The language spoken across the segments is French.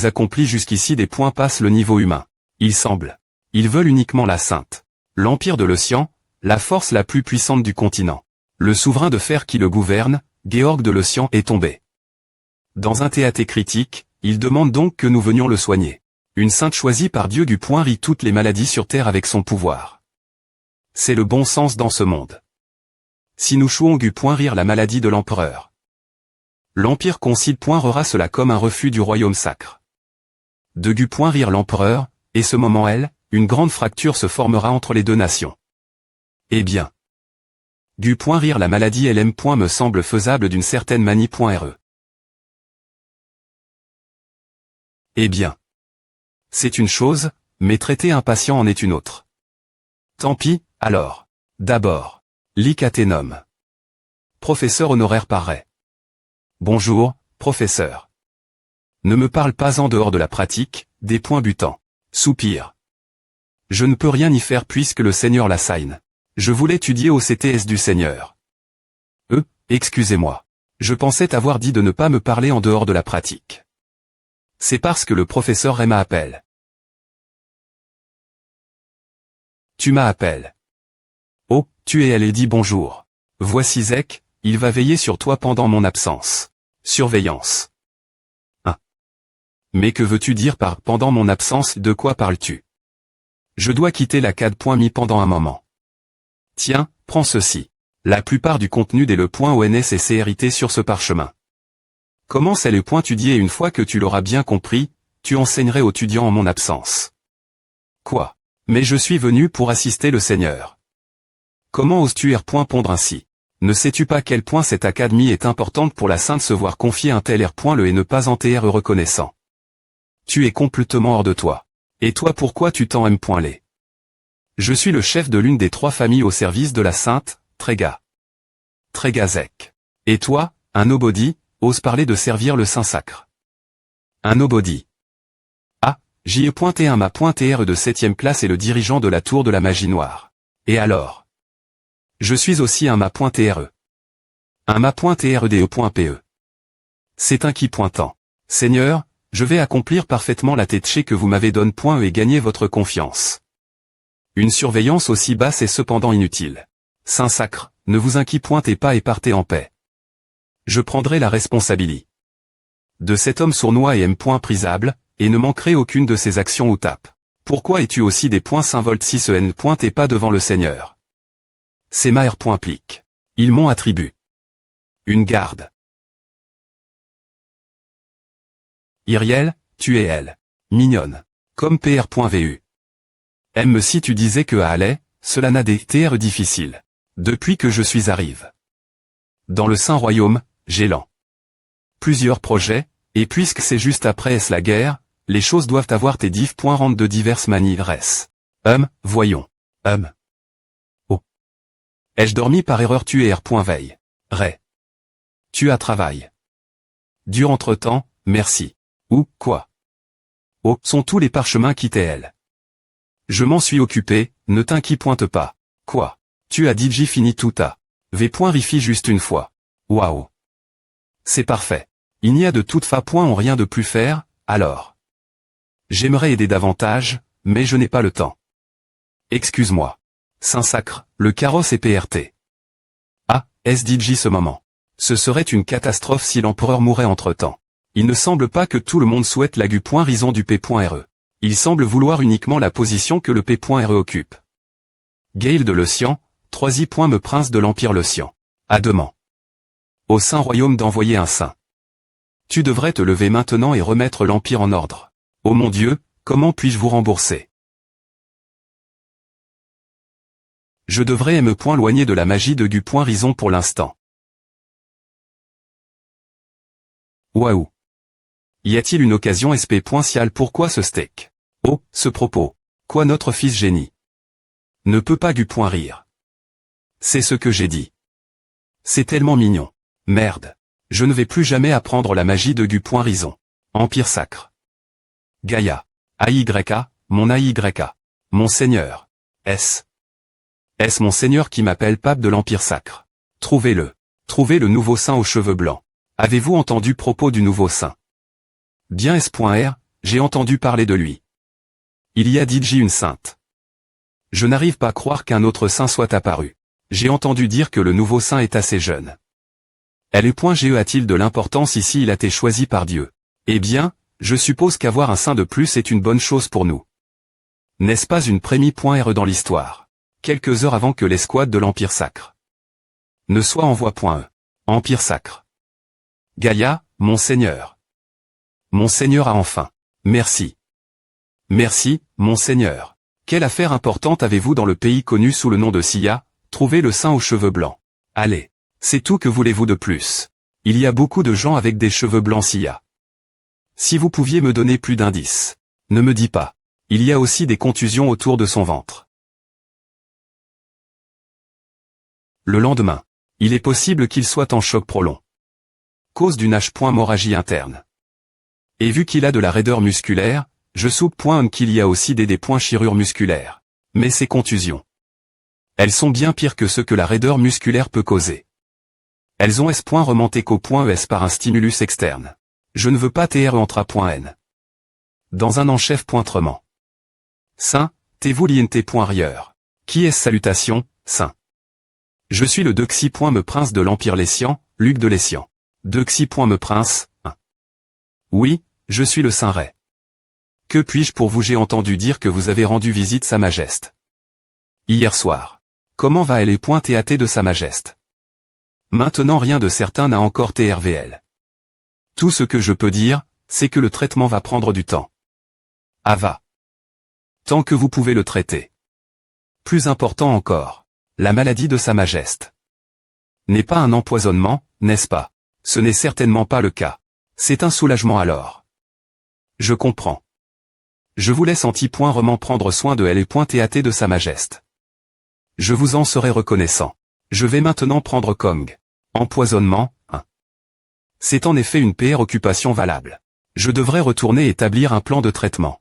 accomplis jusqu'ici des points passent le niveau humain. Il semble. Ils veulent uniquement la Sainte. L'Empire de l'Océan, la force la plus puissante du continent. Le souverain de fer qui le gouverne, Georg de l'Océan, est tombé. Dans un théâtre critique, il demande donc que nous venions le soigner. Une sainte choisie par Dieu du point rit toutes les maladies sur terre avec son pouvoir. C'est le bon sens dans ce monde. Si nous chouons du point rire la maladie de l'empereur. L'Empire concile point rera cela comme un refus du royaume sacre. De gu point rire l'empereur, et ce moment une grande fracture se formera entre les deux nations. Eh bien. Du point rire la maladie LM. Me semble faisable d'une certaine manie. Re. Eh bien. C'est une chose, mais traiter un patient en est une autre. Tant pis, alors. D'abord. L'Icaténum. Professeur honoraire paraît. Bonjour, professeur. Ne me parle pas en dehors de la pratique, des points butants. Soupir. Je ne peux rien y faire puisque le Seigneur l'assigne. Je voulais étudier au CTS du Seigneur. Excusez-moi. Je pensais t'avoir dit de ne pas me parler en dehors de la pratique. C'est parce que le professeur Rema appelle. Tu m'appelles. Oh, tu es allé dit bonjour. Voici Zek, il va veiller sur toi pendant mon absence. Surveillance. Mais que veux-tu dire par « pendant mon absence » de quoi parles-tu? Je dois quitter la CAD. Mi pendant un moment. Tiens, prends ceci. La plupart du contenu des le point ONS et CRIT sur ce parchemin. Comment c'est le point étudié et une fois que tu l'auras bien compris, tu enseignerais aux étudiants en mon absence. Quoi? Mais je suis venu pour assister le Seigneur. Comment oses-tu pondre ainsi? Ne sais-tu pas quel point cette académie est importante pour la sainte se voir confier un tel et ne pas en TR reconnaissant? Tu es complètement hors de toi. Et toi pourquoi tu t'en aimes les? Je suis le chef de l'une des 3 familles au service de la sainte, Tréga. Trégazek. Et toi, un nobody, ose parler de servir le Saint-Sacre. Un nobody. Ah, j'y ai pointé un ma pointé R de 7e classe et le dirigeant de la tour de la magie noire. Et alors? Je suis aussi un ma pointé RE. Un ma pointé REDE.PE. C'est un qui pointant. Seigneur, je vais accomplir parfaitement la tête que vous m'avez donné et gagner votre confiance. Une surveillance aussi basse est cependant inutile. Saint-Sacre, ne vous inquiétez pas et partez en paix. Je prendrai la responsabilité de cet homme sournois et prisable, et ne manquerai aucune de ses actions ou tapes. Pourquoi es-tu aussi des points Saint-Volt 6 en et pas devant le Seigneur? C'est ma R.plique. Ils m'ont attribué une garde. Iriel, tu es elle. Mignonne. Comme PR.vu. M si tu disais que à Alais, cela n'a des TR difficiles. Depuis que je suis arrivé. Dans le Saint-Royaume, j'ai plusieurs projets, et puisque c'est juste après la guerre, les choses doivent avoir tes rentes de diverses manières. Voyons. Oh. Ai-je dormi par erreur? Tu es R.veille. Ré. Tu as travail. Dur entre-temps, merci. Ou, quoi? Oh, sont tous les parchemins quittés elle. Je m'en suis occupé, ne t'inquiète pas. Quoi? Tu as DJ fini tout à. V.rifi juste une fois. Waouh. C'est parfait. Il n'y a de toute façon rien de plus faire, alors. J'aimerais aider davantage, mais je n'ai pas le temps. Excuse-moi. Saint-Sacre, le carrosse est PRT. Ah, SDJ ce moment. Ce serait une catastrophe si l'empereur mourait entre-temps. Il ne semble pas que tout le monde souhaite la gu.rison du P.re. Il semble vouloir uniquement la position que le P.re occupe. Gail de l'Océan, 3i. Me prince de l'Empire l'Océan. À demain. Au Saint-Royaume d'envoyer un saint. Tu devrais te lever maintenant et remettre l'Empire en ordre. Oh mon Dieu, comment puis-je vous rembourser? Je devrais me loigner de la magie de gu.rison pour l'instant. Waouh. Y a-t-il une occasion SP.cial? Pourquoi ce steak? Oh, ce propos. Quoi notre fils génie? Ne peut pas gu.rire. C'est ce que j'ai dit. C'est tellement mignon. Merde. Je ne vais plus jamais apprendre la magie de gu.rison. Empire sacre. Gaïa. AYA, mon AYA. Mon seigneur. Est-ce mon seigneur qui m'appelle pape de l'Empire sacre? Trouvez-le. Trouvez le nouveau saint aux cheveux blancs. Avez-vous entendu propos du nouveau saint? Bien S.R, j'ai entendu parler de lui. Il y a dit une sainte. Je n'arrive pas à croire qu'un autre saint soit apparu. J'ai entendu dire que le nouveau saint est assez jeune. LE.GE a-t-il de l'importance ici? Il a été choisi par Dieu. Eh bien, je suppose qu'avoir un saint de plus est une bonne chose pour nous. N'est-ce pas une prémie.R dans l'histoire? Quelques heures avant que l'escouade de l'Empire Sacre ne soit en voie.E. Empire Sacre. Gaïa, Monseigneur. Monseigneur a enfin. Merci. Merci, Monseigneur. Quelle affaire importante avez-vous dans le pays connu sous le nom de Sia? Trouvez le saint aux cheveux blancs. Allez. C'est tout, que voulez-vous de plus? Il y a beaucoup de gens avec des cheveux blancs Sia. Si vous pouviez me donner plus d'indices. Ne me dis pas. Il y a aussi des contusions autour de son ventre. Le lendemain. Il est possible qu'il soit en choc prolong. Cause d'une hémorragie interne. Et vu qu'il a de la raideur musculaire, je soupçonne qu'il y a aussi des chirures musculaires. Mais ces contusions. Elles sont bien pires que ce que la raideur musculaire peut causer. Elles ont remonté qu'au point ES par un stimulus externe. Je ne veux pas entre.N. Dans un enchef.trement. Saint, t'es-vous l'INT.Rieur. Qui est-ce? Salutation, Saint. Je suis le Dexy.Me prince de l'Empire Lécian, Luc de Lécian. Dexy.Me prince, 1. Oui, je suis le Saint Ray. Que puis-je pour vous? J'ai entendu dire que vous avez rendu visite Sa Majesté. Hier soir. Comment va LE.TAT de Sa Majesté? Maintenant rien de certain n'a encore TRVL. Tout ce que je peux dire, c'est que le traitement va prendre du temps. Ah va. Tant que vous pouvez le traiter. Plus important encore. La maladie de Sa Majesté n'est pas un empoisonnement, n'est-ce pas? Ce n'est certainement pas le cas. C'est un soulagement alors. Je comprends. Je vous laisse anti.Roman prendre soin de LE.TAT de Sa Majesté. Je vous en serai reconnaissant. Je vais maintenant prendre Kong. Empoisonnement, 1. C'est en effet une préoccupation valable. Je devrais retourner établir un plan de traitement.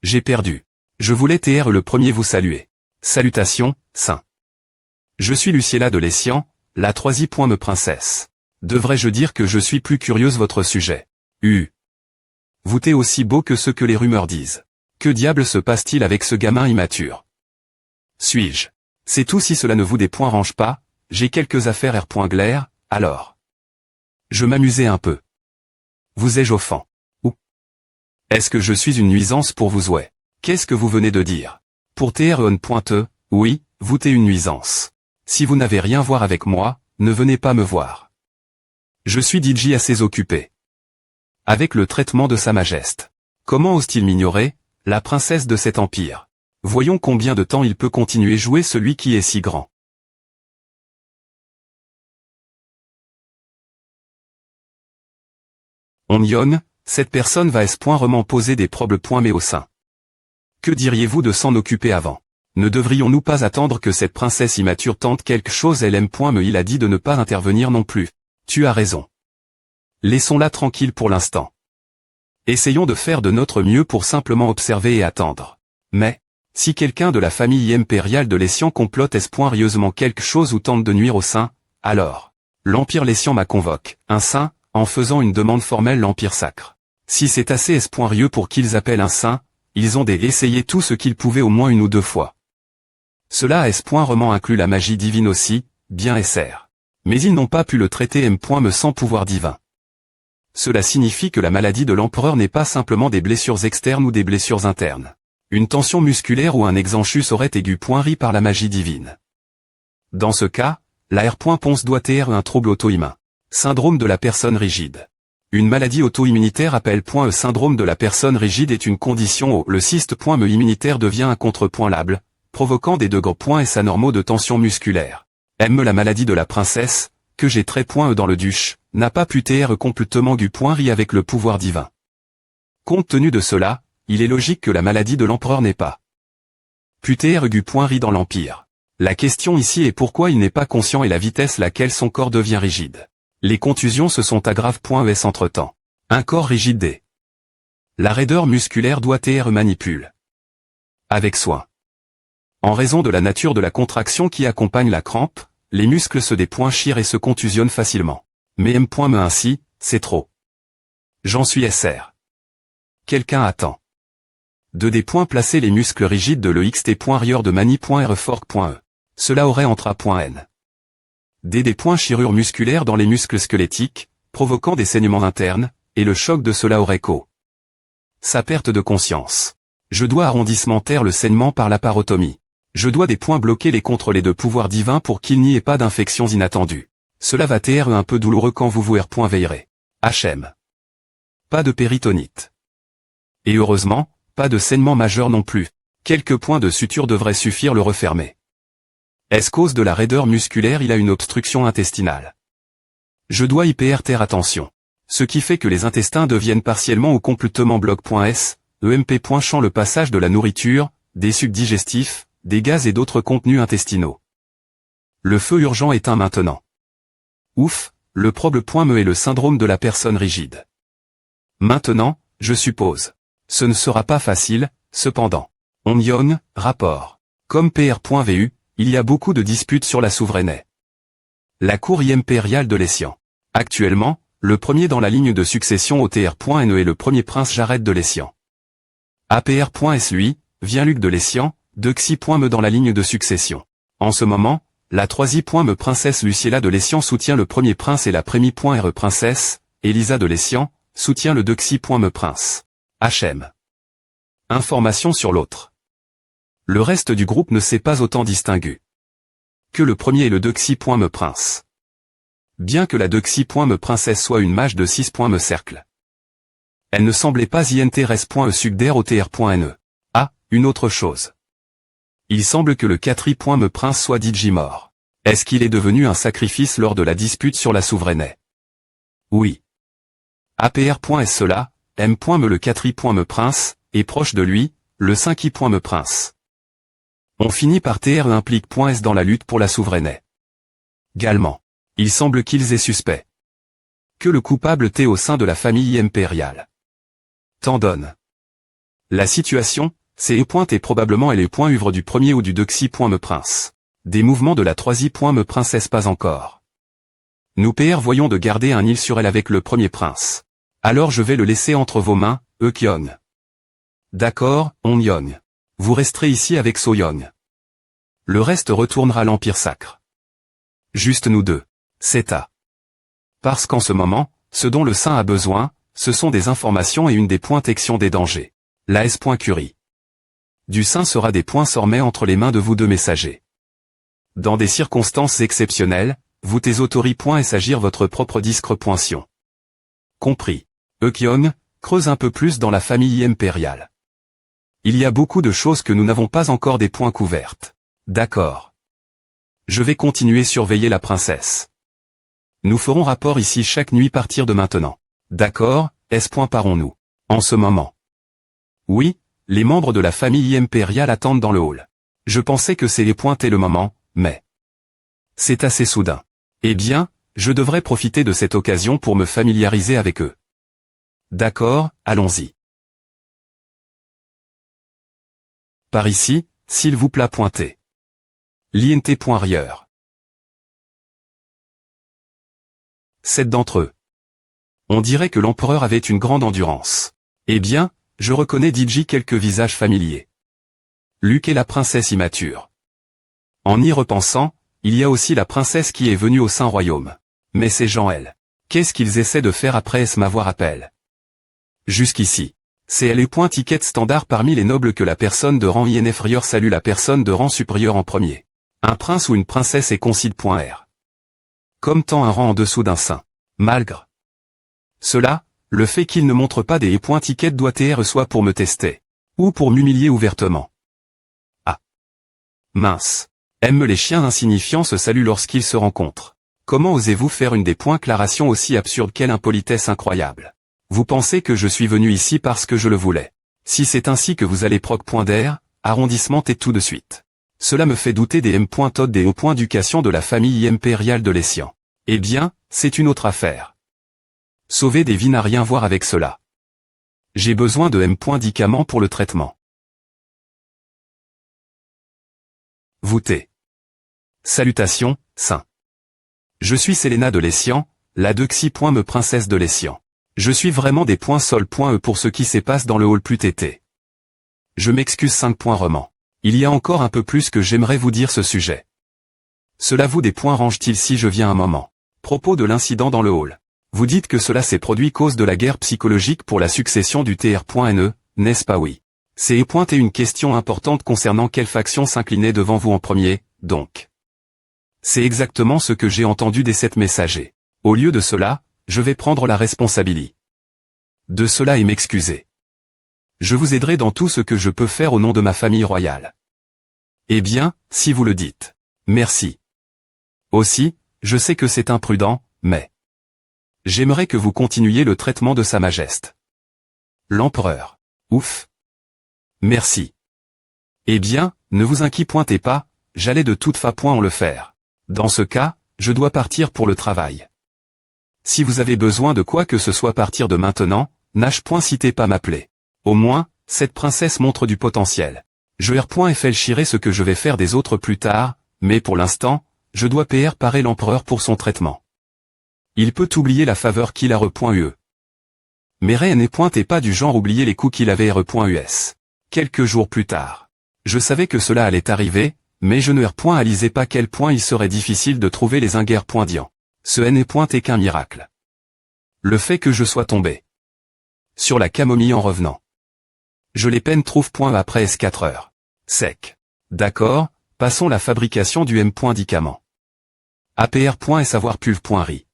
J'ai perdu. Je voulais le premier vous saluer. Salutations, Saint. Je suis Luciella de Lécian, la troisième.Me princesse. Devrais-je dire que je suis plus curieuse votre sujet? Vous t'es aussi beau que ce que les rumeurs disent. Que diable se passe-t-il avec ce gamin immature? Suis-je? C'est tout. Si cela ne vous dérange pas, j'ai quelques affaires R.Glaire, alors. Je m'amusais un peu. Vous ai-je offend? Ou est-ce que je suis une nuisance pour vous? Ouais. Qu'est-ce que vous venez de dire? Pour TREON.E, oui, vous t'es une nuisance. Si vous n'avez rien à voir avec moi, ne venez pas me voir. Je suis DJ assez occupé. Avec le traitement de Sa Majesté. Comment ose-t-il m'ignorer, la princesse de cet empire? Voyons combien de temps il peut continuer jouer celui qui est si grand. Onyon, cette personne va vraiment poser des problèmes mais au sein. Que diriez-vous de s'en occuper avant? Ne devrions-nous pas attendre que cette princesse immature tente quelque chose? LM.Me il a dit de ne pas intervenir non plus. Tu as raison. Laissons-la tranquille pour l'instant. Essayons de faire de notre mieux pour simplement observer et attendre. Mais, si quelqu'un de la famille impériale de Lécian complote rieusement quelque chose ou tente de nuire au saint, alors, l'Empire Lécian m'a convoque, un saint, en faisant une demande formelle l'Empire Sacre. Si c'est assez rieux pour qu'ils appellent un saint, ils ont essayé tout ce qu'ils pouvaient au moins une ou deux fois. Cela roman inclut la magie divine aussi, bien SR. Mais ils n'ont pas pu le traiter M.Me sans pouvoir divin. Cela signifie que la maladie de l'empereur n'est pas simplement des blessures externes ou des blessures internes. Une tension musculaire ou un exanchus aurait ri par la magie divine. Dans ce cas, la R.Ponce doit être un trouble auto-immun. Syndrome de la personne rigide. Une maladie auto-immunitaire appelle syndrome de la personne rigide est une condition où le cyste.Me immunitaire devient incontrôlable, provoquant des degrés S anormaux de tension musculaire. La maladie de la princesse, que j'ai dans le duche, n'a pas pu être complètement ri avec le pouvoir divin. Compte tenu de cela, il est logique que la maladie de l'empereur n'est pas pu être ri dans l'empire. La question ici est pourquoi il n'est pas conscient et la vitesse laquelle son corps devient rigide. Les contusions se sont aggravées.es entre-temps. Un corps rigide D. La raideur musculaire doit être manipule. Avec soin. En raison de la nature de la contraction qui accompagne la crampe, les muscles se déchirent et se contusionnent facilement. Mais M.Me ainsi, c'est trop. J'en suis SR. Quelqu'un attend. 2D. Placer les muscles rigides de l'EXT. de mani.refork.e. Cela aurait entra.n. DD. Chirure musculaire dans les muscles squelettiques, provoquant des saignements internes, et le choc de cela aurait sa perte de conscience. Je dois arrondissement taire le saignement par la parotomie. Je dois des points bloquer les contrôlés de pouvoir divin pour qu'il n'y ait pas d'infections inattendues. Cela va être un peu douloureux quand vous veillerez. HM. Pas de péritonite. Et heureusement, pas de saignement majeur non plus. Quelques points de suture devraient suffire le refermer. Est-ce cause de la raideur musculaire? Il a une obstruction intestinale. Je dois y faire attention. Ce qui fait que les intestins deviennent partiellement ou complètement bloc.s, EMP. Champ le passage de la nourriture, des sucs digestifs, des gaz et d'autres contenus intestinaux. Le feu urgent éteint maintenant. Ouf, le problème est le syndrome de la personne rigide. Maintenant, je suppose. Ce ne sera pas facile, cependant. Onyon, rapport. Comme PR.vu, il y a beaucoup de disputes sur la souveraineté. La cour impériale de l'Essian. Actuellement, le premier dans la ligne de succession au TR.ne est le premier prince Jared de l'Essian. APR.s lui, vient Luc de l'Essian, de Xi.me dans la ligne de succession. En ce moment, la troisième princesse Luciella de l'Essian soutient le premier prince et la prémie.re princesse, Elisa de l'Essian, soutient le de Xi.me prince. HM. Information sur l'autre. Le reste du groupe ne s'est pas autant distingué que le premier et le de Xi.me prince. Bien que la de Xi.me princesse soit une mage de 6.me cercle. Elle ne semblait pas intrs.e succéder au tr.ne. Ah, une autre chose. Il semble que le 4.me prince soit Digi mort. Est-ce qu'il est devenu un sacrifice lors de la dispute sur la souveraineté? Oui. APR.est cela, M.me le 4.me prince, est proche de lui, le 5.me prince. On finit par TR implique.s dans la lutte pour la souveraineté. Galement. Il semble qu'ils aient suspect que le coupable t'est au sein de la famille impériale. T'en donne. La situation, c'est et probablement elle est uvre du premier ou du de Xi.me prince. Des mouvements de la troisième princesse pas encore. Nous voyons de garder un île sur elle avec le premier prince. Alors je vais le laisser entre vos mains, Kyong. D'accord, Onyon. Vous resterez ici avec Soyoung. Le reste retournera à l'Empire Sacre. Juste nous deux. C'est à. Parce qu'en ce moment, ce dont le saint a besoin, ce sont des informations et une des protection des dangers. La S.Curie. Du saint sera des points sormets entre les mains de vous deux messagers. Dans des circonstances exceptionnelles, vous autori.s agir votre propre discrétion. Compris. Kyong, creuse un peu plus dans la famille impériale. Il y a beaucoup de choses que nous n'avons pas encore des points couvertes. D'accord. Je vais continuer surveiller la princesse. Nous ferons rapport ici chaque nuit partir de maintenant. D'accord, parons-nous. En ce moment. Oui, les membres de la famille impériale attendent dans le hall. Je pensais que c'est les pointer le moment, mais c'est assez soudain. Eh bien, je devrais profiter de cette occasion pour me familiariser avec eux. D'accord, allons-y. Par ici, s'il vous plaît pointez. L'INT.rieur. 7 d'entre eux. On dirait que l'empereur avait une grande endurance. Eh bien, je reconnais Digi quelques visages familiers. Luc et la princesse immature. En y repensant, il y a aussi la princesse qui est venue au Saint-Royaume. Mais ces gens elles. Qu'est-ce qu'ils essaient de faire après m'avoir appel? Jusqu'ici. C'est elle point ticket standard parmi les nobles que la personne de rang inférieur salue la personne de rang supérieur en premier. Un prince ou une princesse est concile.r. Comme tant un rang en dessous d'un saint. Malgré cela, le fait qu'il ne montre pas des points ticket doit être soit pour me tester. Ou pour m'humilier ouvertement. Ah. Mince. Aime les chiens insignifiants se saluent lorsqu'ils se rencontrent. Comment osez-vous faire une des points déclarations aussi absurde? Quelle impolitesse incroyable. Vous pensez que je suis venu ici parce que je le voulais. Si c'est ainsi que vous allez proc.d'air, arrondissement et tout de suite. Cela me fait douter des M.Tod des O.Ducation de la famille impériale de l'Essian. Eh bien, c'est une autre affaire. Sauver des vies n'a rien à voir avec cela. J'ai besoin de M.Médicaments pour le traitement. Voûté. Salutations, Saint. Je suis Séléna de l'Essian, la de Xi.me princesse de l'Essian. Je suis vraiment des points sol.e pour ce qui se passe dans le hall plus tété. Je m'excuse 5 points roman. Il y a encore un peu plus que j'aimerais vous dire ce sujet. Cela vous des points range-t-il si je viens un moment. Propos de l'incident dans le hall. Vous dites que cela s'est produit cause de la guerre psychologique pour la succession du TR.NE, n'est-ce pas oui? C'est et une question importante concernant quelle faction s'inclinait devant vous en premier, donc. C'est exactement ce que j'ai entendu des 7 messagers. Au lieu de cela, je vais prendre la responsabilité de cela et m'excuser. Je vous aiderai dans tout ce que je peux faire au nom de ma famille royale. Eh bien, si vous le dites. Merci. Aussi, je sais que c'est imprudent, mais j'aimerais que vous continuiez le traitement de Sa Majesté l'Empereur. Ouf. Merci. Eh bien, ne vous inquiétez pas, j'allais de toute façon en le faire. Dans ce cas, je dois partir pour le travail. Si vous avez besoin de quoi que ce soit à partir de maintenant, n'hésitez pas m'appeler. Au moins, cette princesse montre du potentiel. Je réfléchirai ce que je vais faire des autres plus tard, mais pour l'instant, je dois parer l'empereur pour son traitement. Il peut oublier la faveur qu'il a re.ue. Mais rien n'est pas du genre oublier les coups qu'il avait re.us. Quelques jours plus tard. Je savais que cela allait arriver, mais je ne réalisais pas quel point il serait difficile de trouver les inguerres.dian. Ce n'est qu'un miracle. Le fait que je sois tombé sur la camomille en revenant. Je les peine trouve après S4 heures. Sec. D'accord, passons la fabrication du M.dicament. APR. Savoir pulve.ri.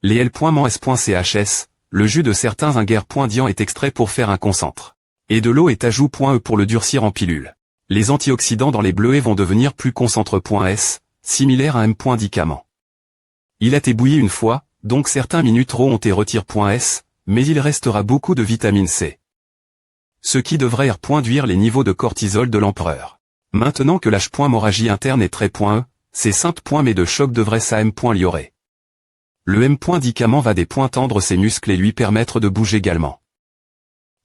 Les L.mens.chs, le jus de certains inguerres.dian est extrait pour faire un concentre. Et de l'eau est ajout.e pour le durcir en pilule. Les antioxydants dans les bleuets vont devenir plus concentre.s, similaire à M.dicament. Il a été bouilli une fois, donc certains minutes ont été retire.s, mais il restera beaucoup de vitamine C. Ce qui devrait réduire les niveaux de cortisol de l'empereur. Maintenant que l'H.hémorragie interne est très.e, ces simples points mais de choc devraient sa M.liorer. Le M.dicament va des points tendre ses muscles et lui permettre de bouger également.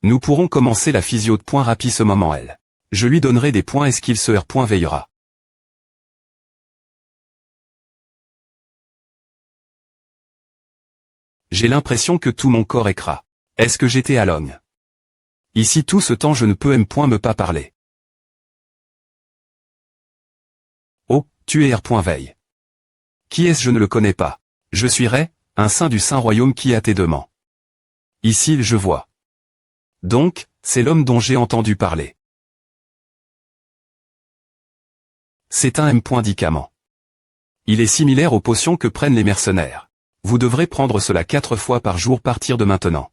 Nous pourrons commencer la physio de point rapide ce moment elle. Je lui donnerai des points et ce qu'il se veillera. J'ai l'impression que tout mon corps écrase. Est-ce que j'étais à l'ogne? Ici tout ce temps je ne peux me pas parler. Oh, tu es R.veille. Qui est-ce? Je ne le connais pas. Je suis Ray, un saint du Saint-Royaume qui a tes demandé. Ici je vois. Donc, c'est l'homme dont j'ai entendu parler. C'est un M.dicament. Il est similaire aux potions que prennent les mercenaires. Vous devrez prendre cela 4 fois par jour partir de maintenant.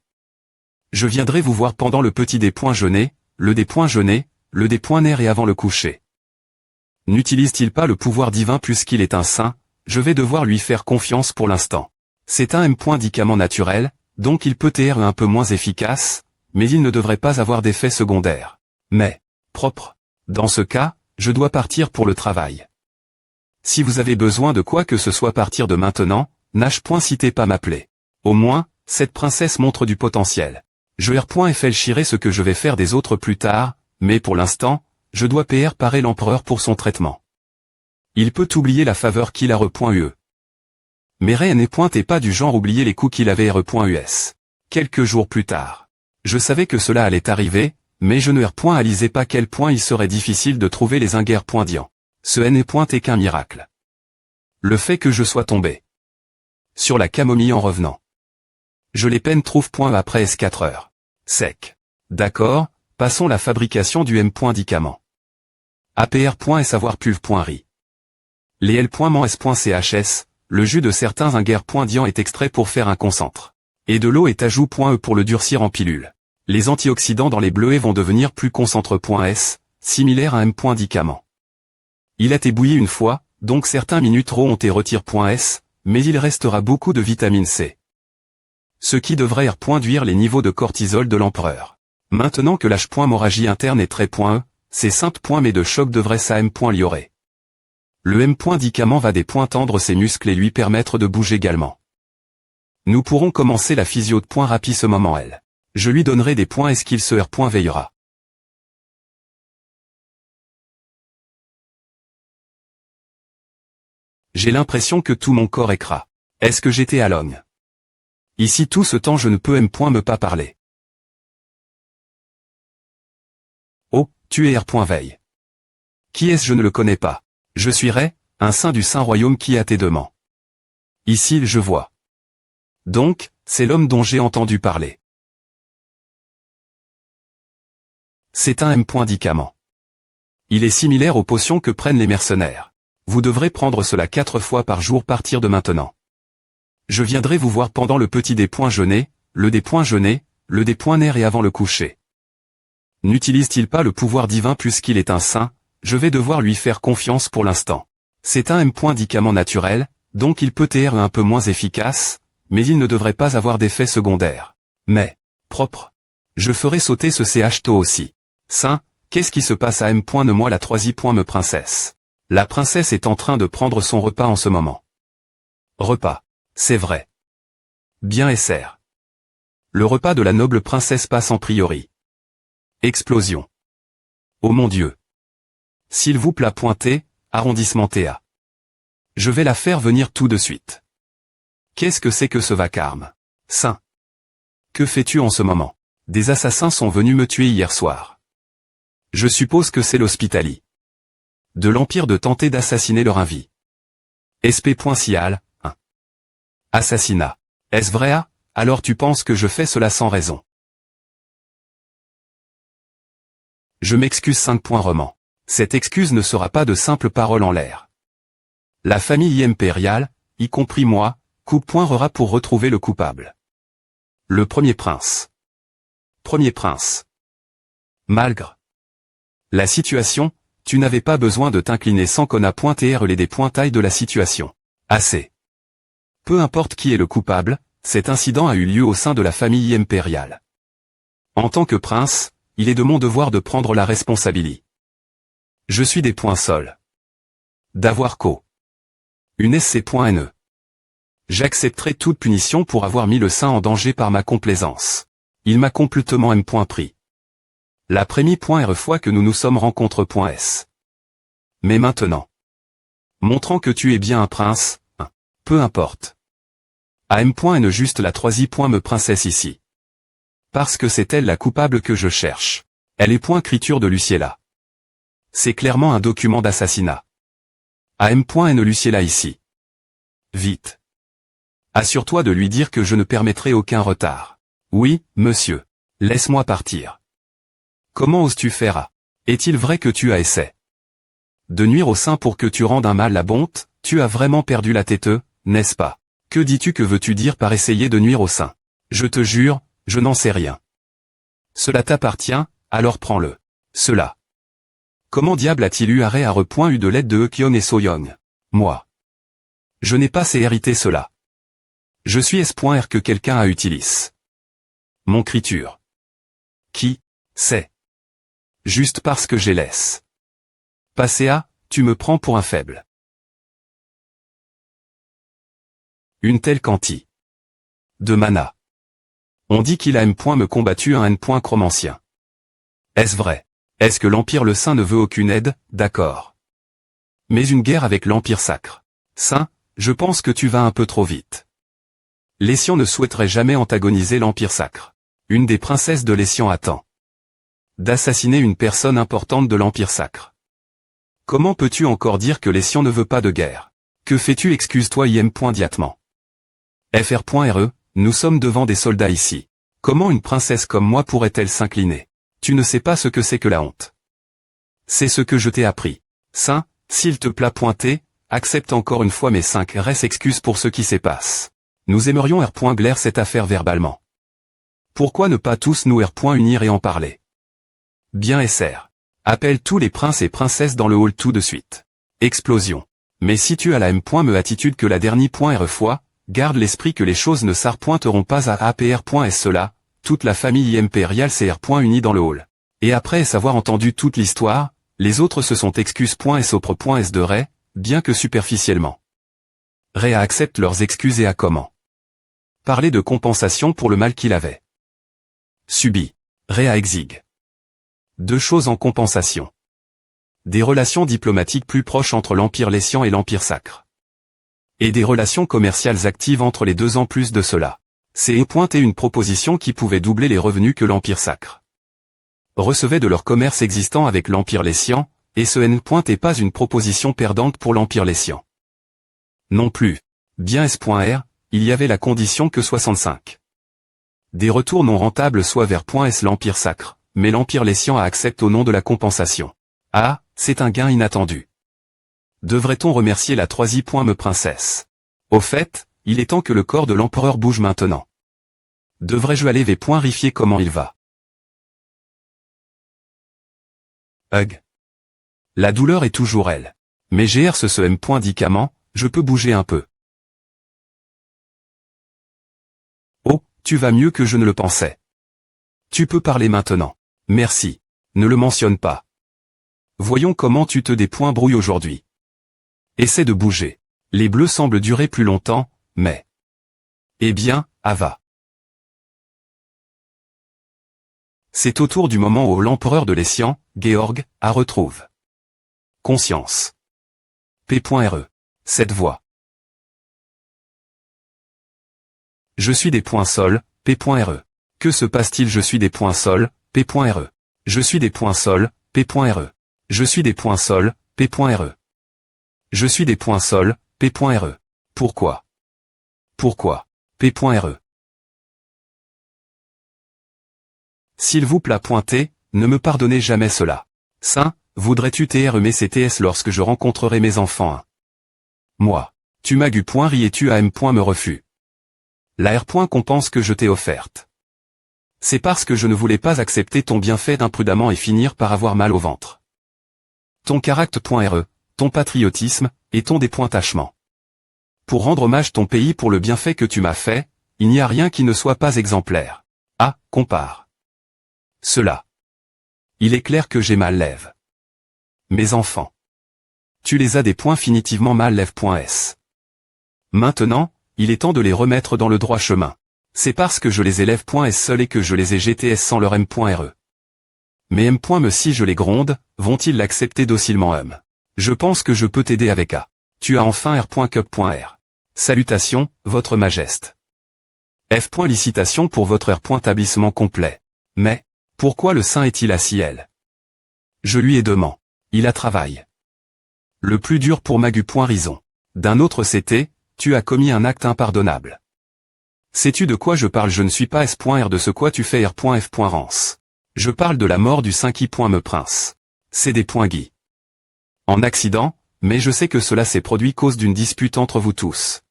Je viendrai vous voir pendant le petit déjeuner, le déjeuner, le déjeuner et avant le coucher. N'utilise-t-il pas le pouvoir divin puisqu'il est un saint? Je vais devoir lui faire confiance pour l'instant. C'est un M.dicament naturel, donc il peut être un peu moins efficace, mais il ne devrait pas avoir d'effet secondaire. Mais, propre. Dans ce cas, je dois partir pour le travail. Si vous avez besoin de quoi que ce soit à partir de maintenant, n'hésitez pas m'appeler. Au moins, cette princesse montre du potentiel. Je réfléchirai ce que je vais faire des autres plus tard, mais pour l'instant, je dois parer l'empereur pour son traitement. Il peut oublier la faveur qu'il a re.ue. Mais rien n'est pas du genre oublier les coups qu'il avait re.us. Quelques jours plus tard. Je savais que cela allait arriver, mais je ne réalisais pas quel point il serait difficile de trouver les inguerres.dian. Ce n'est qu'un miracle. Le fait que je sois tombé sur la camomille en revenant. Je les peine trouve après S4 heures. Sec. D'accord, passons la fabrication du M.dicament. APR. Savoir pulve.ri. Les L.mens.chs, le jus de certains inguerres.dian est extrait pour faire un concentre. Et de l'eau est ajout.e pour le durcir en pilule. Les antioxydants dans les bleuets vont devenir plus concentre.s, similaire à M.dicament. Il a été bouilli une fois, donc certains minutes ont été retire.s, mais il restera beaucoup de vitamine C. Ce qui devrait réduire les niveaux de cortisol de l'empereur. Maintenant que l'H.hémorragie interne est très.e, ces simples points mais de choc devraient sa M.liorer. Le M.dicament va des points tendre ses muscles et lui permettre de bouger également. Nous pourrons commencer la physio de point rapide ce moment elle. Je lui donnerai des points et ce qu'il se veillera. J'ai l'impression que tout mon corps écrase. Est-ce que j'étais à l'ogne? Ici tout ce temps je ne peux me pas parler. Oh, tu es R. Qui est-ce? Je ne le connais pas. Je suis Ré, un saint du saint royaume qui a tes deux mains. Ici je vois. Donc, c'est l'homme dont j'ai entendu parler. C'est un médicament. Il est similaire aux potions que prennent les mercenaires. Vous devrez prendre cela 4 fois par jour partir de maintenant. Je viendrai vous voir pendant le petit déjeuner, le déjeuner, le déjeuner et avant le coucher. N'utilise-t-il pas le pouvoir divin puisqu'il est un saint? Je vais devoir lui faire confiance pour l'instant. C'est un médicament naturel, donc il peut être un peu moins efficace, mais il ne devrait pas avoir d'effet secondaire. Mais, propre. Je ferai sauter ce tôt aussi. Saint, qu'est-ce qui se passe à moi la troisième princesse? La princesse est en train de prendre son repas en ce moment. Repas. C'est vrai. Bien et serre. Le repas de la noble princesse passe en priori. Explosion. Oh mon Dieu. S'il vous plaît pointer, arrondissement TA. Je vais la faire venir tout de suite. Qu'est-ce que c'est que ce vacarme? Saint. Que fais-tu en ce moment? Des assassins sont venus me tuer hier soir. Je suppose que c'est l'hospitalie de l'Empire de tenter d'assassiner leur invité. SP.Cial, 1. Assassinat. Est-ce vrai? Alors tu penses que je fais cela sans raison? Je m'excuse 5. Roman. Cette excuse ne sera pas de simples paroles en l'air. La famille impériale, y compris moi, coupe.rera pour retrouver le coupable. Le premier prince. Premier prince. Malgré la situation, tu n'avais pas besoin de t'incliner sans qu'on a pointé les dépointailles de la situation. Assez. Peu importe qui est le coupable, cet incident a eu lieu au sein de la famille impériale. En tant que prince, il est de mon devoir de prendre la responsabilité. Je suis des points sols. D'avoir une SC.NE. J'accepterai toute punition pour avoir mis le saint en danger par ma complaisance. Il m'a complètement pris. L'après-midi.R fois que nous nous sommes rencontrés.S. Mais maintenant. Montrant que tu es bien un prince, peu importe. AM.N juste la troisième princesse ici. Parce que c'est elle la coupable que je cherche. Elle est écriture de Luciella. C'est clairement un document d'assassinat. AM.N Luciella ici. Vite. Assure-toi de lui dire que je ne permettrai aucun retard. Oui, monsieur. Laisse-moi partir. Comment oses-tu faire? Est-il vrai que tu as essayé de nuire au saint pour que tu rendes un mal à bonté? Tu as vraiment perdu la tête, n'est-ce pas? Que dis-tu? Que veux-tu dire par essayer de nuire au saint? Je te jure, je n'en sais rien. Cela t'appartient, alors prends-le. Cela. Comment diable a-t-il eu arrêt à eu de l'aide de Ekion et Soyoung? Moi. Je n'ai pas hérité cela. Je suis S.R que quelqu'un a utilisé. Mon écriture. Qui c'est? Juste parce que j'ai laisse. Passer à, tu me prends pour un faible. Une telle quantité de mana. On dit qu'il a me combattu un chromancien. Est-ce vrai? Est-ce que l'Empire le Saint ne veut aucune aide? D'accord. Mais une guerre avec l'Empire sacre. Saint, je pense que tu vas un peu trop vite. Lécian ne souhaiterait jamais antagoniser l'Empire sacre. Une des princesses de Lécian attend d'assassiner une personne importante de l'Empire sacre. Comment peux-tu encore dire que Lécian ne veut pas de guerre? Que fais-tu? Excuse-toi im.diatement. FR.RE, nous sommes devant des soldats ici. Comment une princesse comme moi pourrait-elle s'incliner? Tu ne sais pas ce que c'est que la honte. C'est ce que je t'ai appris. Saint, s'il te plaît pointer, accepte encore une fois mes 5 excuses pour ce qui s'est passe. Nous aimerions glaire cette affaire verbalement. Pourquoi ne pas tous nous unir et en parler? Bien SR. Appelle tous les princes et princesses dans le hall tout de suite. Explosion. Mais si tu as la me attitude que la dernière fois, garde l'esprit que les choses ne s'arpointeront pas à APR.S cela, toute la famille impériale s'est unie dans le hall. Et après avoir entendu toute l'histoire, les autres se sont excuses.S auprès.S de Ray, bien que superficiellement. Ray accepte leurs excuses et a comment parler de compensation pour le mal qu'il avait subi. Ray exige 2 choses en compensation. Des relations diplomatiques plus proches entre l'Empire Lécian et l'Empire sacre. Et des relations commerciales actives entre les deux en plus de cela. C'est pointé une proposition qui pouvait doubler les revenus que l'Empire sacre recevait de leur commerce existant avec l'Empire Lécian, et ce N est pas une proposition perdante pour l'Empire Lécian. Non plus. Bien S.R, il y avait la condition que 65 des retours non rentables soient vers S l'Empire sacre, mais l'Empire Lécian accepte au nom de la compensation. Ah, c'est un gain inattendu. Devrait-on remercier la me princesse? Au fait, il est temps que le corps de l'empereur bouge maintenant. Devrais-je aller rifier comment il va? Hug. La douleur est toujours elle. Mais GR ce M.dicament, je peux bouger un peu. Oh, tu vas mieux que je ne le pensais. Tu peux parler maintenant. Merci. Ne le mentionne pas. Voyons comment tu te débrouilles aujourd'hui. Essaie de bouger. Les bleus semblent durer plus longtemps, mais... Eh bien, Ava. C'est autour du moment où l'empereur de Lécian, Georg, a retrouve conscience. P.re. Cette voix. Je suis des points sol, P.re. Que se passe-t-il? Je suis des points sol, P.re. Je suis des points sol, P.re. Je suis des points sol, P.re. Je suis des points sol, P.re. Pourquoi? Pourquoi? P.re. S'il vous plaît pointer, ne me pardonnez jamais cela. Saint, voudrais-tu aimer CTS lorsque je rencontrerai mes enfants? Moi. Tu m'as ri et tu as me refus. La R. qu'on pense que je t'ai offerte. C'est parce que je ne voulais pas accepter ton bienfait imprudemment et finir par avoir mal au ventre. Ton caractère.re, ton patriotisme, et ton dépointachement. Pour rendre hommage ton pays pour le bienfait que tu m'as fait, il n'y a rien qui ne soit pas exemplaire. Ah, compare. Cela. Il est clair que j'ai mal lève. Mes enfants. Tu les as des points finitivement mal lève.s. Maintenant, il est temps de les remettre dans le droit chemin. C'est parce que je les élève.s seul et que je les ai GTS sans leur M.re. Mais M. si je les gronde, vont-ils l'accepter docilement Je pense que je peux t'aider avec A. Tu as enfin R.cup.r. Salutations, votre majesté. F. Licitation pour votre R. Établissement complet. Mais, pourquoi le saint est-il assis elle? Je lui ai demandé. Il a travaillé. Le plus dur pour Magu.rison. D'un autre CT, tu as commis un acte impardonnable. Sais-tu de quoi je parle? Je ne suis pas S.R de ce quoi tu fais R.F. Rance. Je parle de la mort du 5 me prince. C'est des points Guy. En accident, mais je sais que cela s'est produit cause d'une dispute entre vous tous.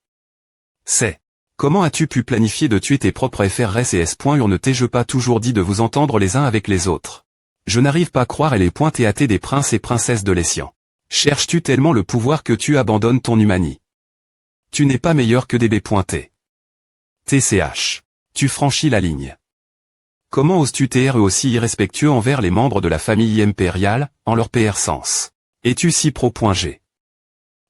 C'est. Comment as-tu pu planifier de tuer tes propres FRS et S. Ne t'ai-je pas toujours dit de vous entendre les uns avec les autres? Je n'arrive pas à croire et les points TAT des princes et princesses de Lécian. Cherches-tu tellement le pouvoir que tu abandonnes ton humanie? Tu n'es pas meilleur que des B.T. TCH. Tu franchis la ligne. Comment oses-tu être aussi irrespectueux envers les membres de la famille impériale, en leur PR sens? Es-tu si pro.G?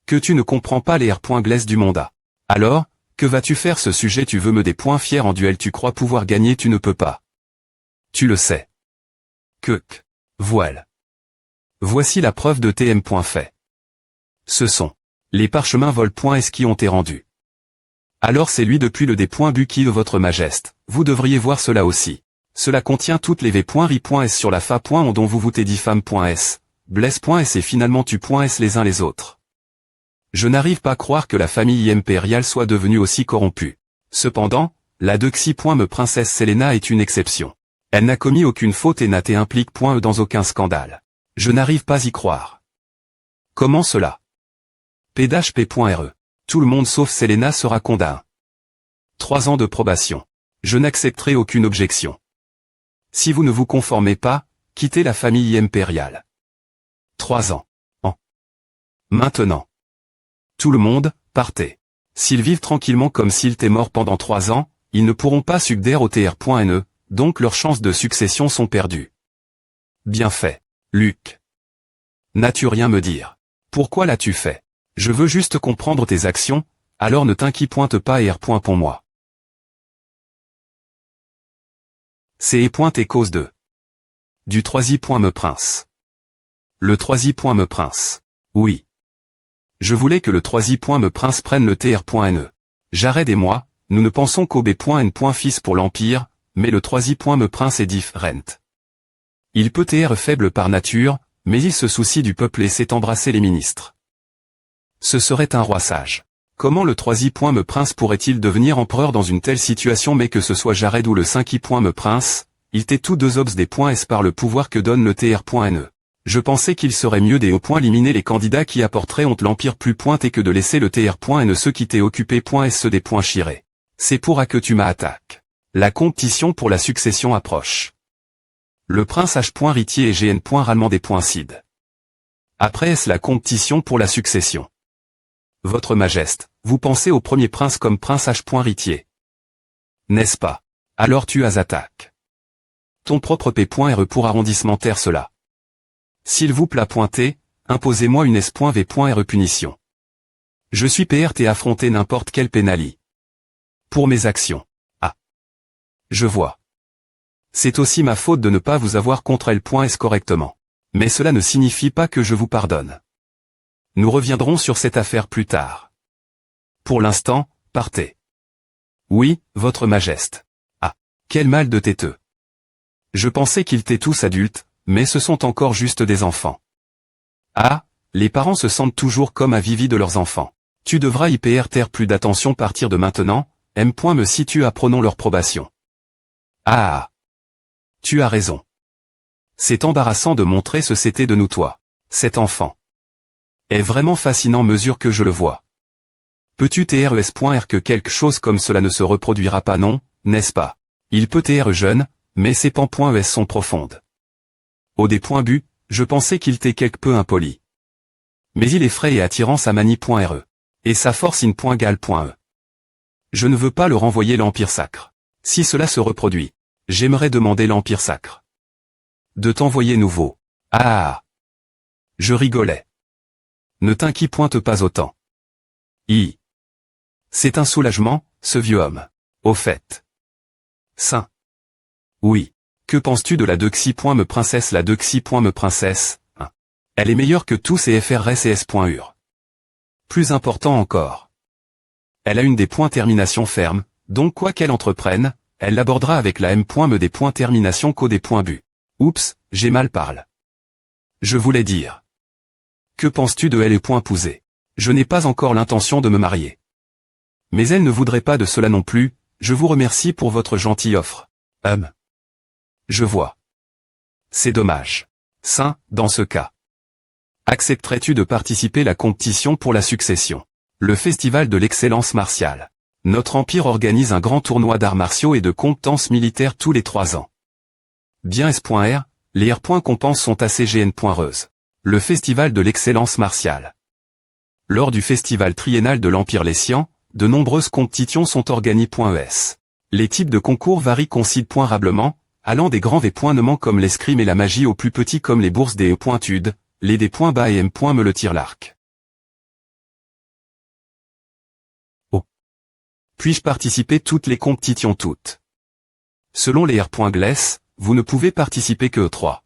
Que tu ne comprends pas les R.Glaise du monde. Alors, que vas-tu faire ce sujet? Tu veux me des points fiers en duel, tu crois pouvoir gagner, tu ne peux pas. Tu le sais. Voile. Voici la preuve de TM. Fait. Ce sont les parchemins vol.s qui ont été rendus. Alors c'est lui depuis le D.Buki de votre majesté, vous devriez voir cela aussi. Cela contient toutes les V.ri.s sur la fa. Dont vous t'ai dit femme.s, blesse.s et finalement tu.s les uns les autres. Je n'arrive pas à croire que la famille impériale soit devenue aussi corrompue. Cependant, la Dexi. Me princesse Selena est une exception. Elle n'a commis aucune faute et n'a été implique.e dans aucun scandale. Je n'arrive pas à y croire. Comment cela? PDHP.re. Tout le monde sauf Selena sera condamné. 3 ans de probation. Je n'accepterai aucune objection. Si vous ne vous conformez pas, quittez la famille impériale. 3 ans. Maintenant. Tout le monde, partez. S'ils vivent tranquillement comme s'ils étaient morts pendant 3 ans, ils ne pourront pas succéder au TR.NE, donc leurs chances de succession sont perdues. Bien fait, Luc. N'as-tu rien me dire? Pourquoi l'as-tu fait? Je veux juste comprendre tes actions, alors ne t'inquiète pas et R. Pour moi. C'est et cause de. Du 3i. Me prince. Le 3i. Me prince. Oui. Je voulais que le 3i. Me prince prenne le TR.NE. J'arrête et moi, nous ne pensons qu'au B.N. fils pour l'Empire, mais le 3i. Me prince est different. Il peut être faible par nature, mais il se soucie du peuple et sait embrasser les ministres. Ce serait un roi sage. Comment le 3i. Me prince pourrait-il devenir empereur dans une telle situation, mais que ce soit Jared ou le 5i. Me prince, il t'est tous deux obs des S par le pouvoir que donne le TR.NE. Je pensais qu'il serait mieux des éliminer les candidats qui apporteraient honte l'Empire plus et que de laisser le TR.NE ceux qui t'aient occupé S des chirés. C'est pour à que tu m'attaques. La compétition pour la succession approche. Le prince H. Ritier et GN. Rallement des Cid. Après est-ce la compétition pour la succession? Votre Majesté, vous pensez au premier prince comme prince H. Ritier. N'est-ce pas? Alors tu as attaque. Ton propre P.R. pour arrondissementaire cela. S'il vous plaît pointer, imposez-moi une S.V.R. punition. Je suis PRT et affronter n'importe quel pénali. Pour mes actions. Ah. Je vois. C'est aussi ma faute de ne pas vous avoir contre L.S correctement. Mais cela ne signifie pas que je vous pardonne. Nous reviendrons sur cette affaire plus tard. Pour l'instant, partez. Oui, votre Majesté. Ah. Quel mal de têteux. Je pensais qu'ils étaient tous adultes, mais ce sont encore juste des enfants. Ah, les parents se sentent toujours comme avivis de leurs enfants. Tu devras y prêter plus d'attention à partir de maintenant, M. Me situe apprenons leur probation. Ah. Tu as raison. C'est embarrassant de montrer ce c'était de nous toi. Cet enfant. Est vraiment fascinant mesure que je le vois. Peux-tu TRES.R que quelque chose comme cela ne se reproduira pas non, n'est-ce pas? Il peut être jeune, mais ses pans.es sont profondes. Au des.bu, je pensais qu'il était quelque peu impoli. Mais il est frais et attirant sa manie.re. Et sa force in.gal.e. Je ne veux pas le renvoyer l'Empire sacre. Si cela se reproduit, j'aimerais demander l'Empire sacre de t'envoyer nouveau. Ah. Je rigolais. Ne t'inquiète pas autant. C'est un soulagement, ce vieux homme. Au fait. Saint. Oui. Que penses-tu de la Dexi.me princesse? La Dexi.me princesse, hein. Elle est meilleure que tous ces FRS et S.UR. Plus important encore. Elle a une des points termination ferme, donc quoi qu'elle entreprenne, elle l'abordera avec la M.me des points termination qu'au des points bu. Oups, j'ai mal parlé. Je voulais dire. Que penses-tu de elle et point pousé? Je n'ai pas encore l'intention de me marier. Mais elle ne voudrait pas de cela non plus, je vous remercie pour votre gentille offre. Je vois. C'est dommage. Saint, dans ce cas. Accepterais-tu de participer à la compétition pour la succession? Le festival de l'excellence martiale. Notre empire organise un grand tournoi d'arts martiaux et de compétences militaires tous les 3 ans. Bien S.R, les R.compenses sont assez GN.reuse. Le festival de l'excellence martiale. Lors du festival triennal de l'Empire Lécian, de nombreuses compétitions sont organisées.es. Les types de concours varient considérablement, allant des grands V.nements comme l'escrime et la magie aux plus petits comme les bourses des E.tudes, les D.bas et M.me le tir-l'arc. Oh. Puis-je participer toutes les compétitions toutes? Selon les R.Gless, vous ne pouvez participer que 3.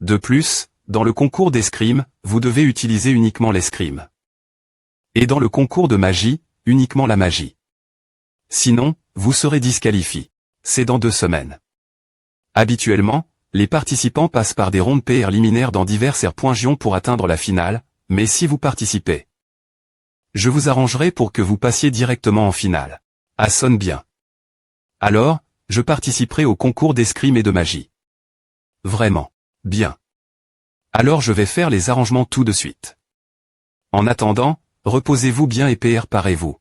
De plus, dans le concours d'escrime, vous devez utiliser uniquement l'escrime. Et dans le concours de magie, uniquement la magie. Sinon, vous serez disqualifié. C'est dans 2 semaines. Habituellement, les participants passent par des rondes PR liminaires dans divers R.gions pour atteindre la finale, mais si vous participez, je vous arrangerai pour que vous passiez directement en finale. Ah, sonne bien. Alors, je participerai au concours d'escrime et de magie. Vraiment. Bien. Alors je vais faire les arrangements tout de suite. En attendant, reposez-vous bien et préparez-vous.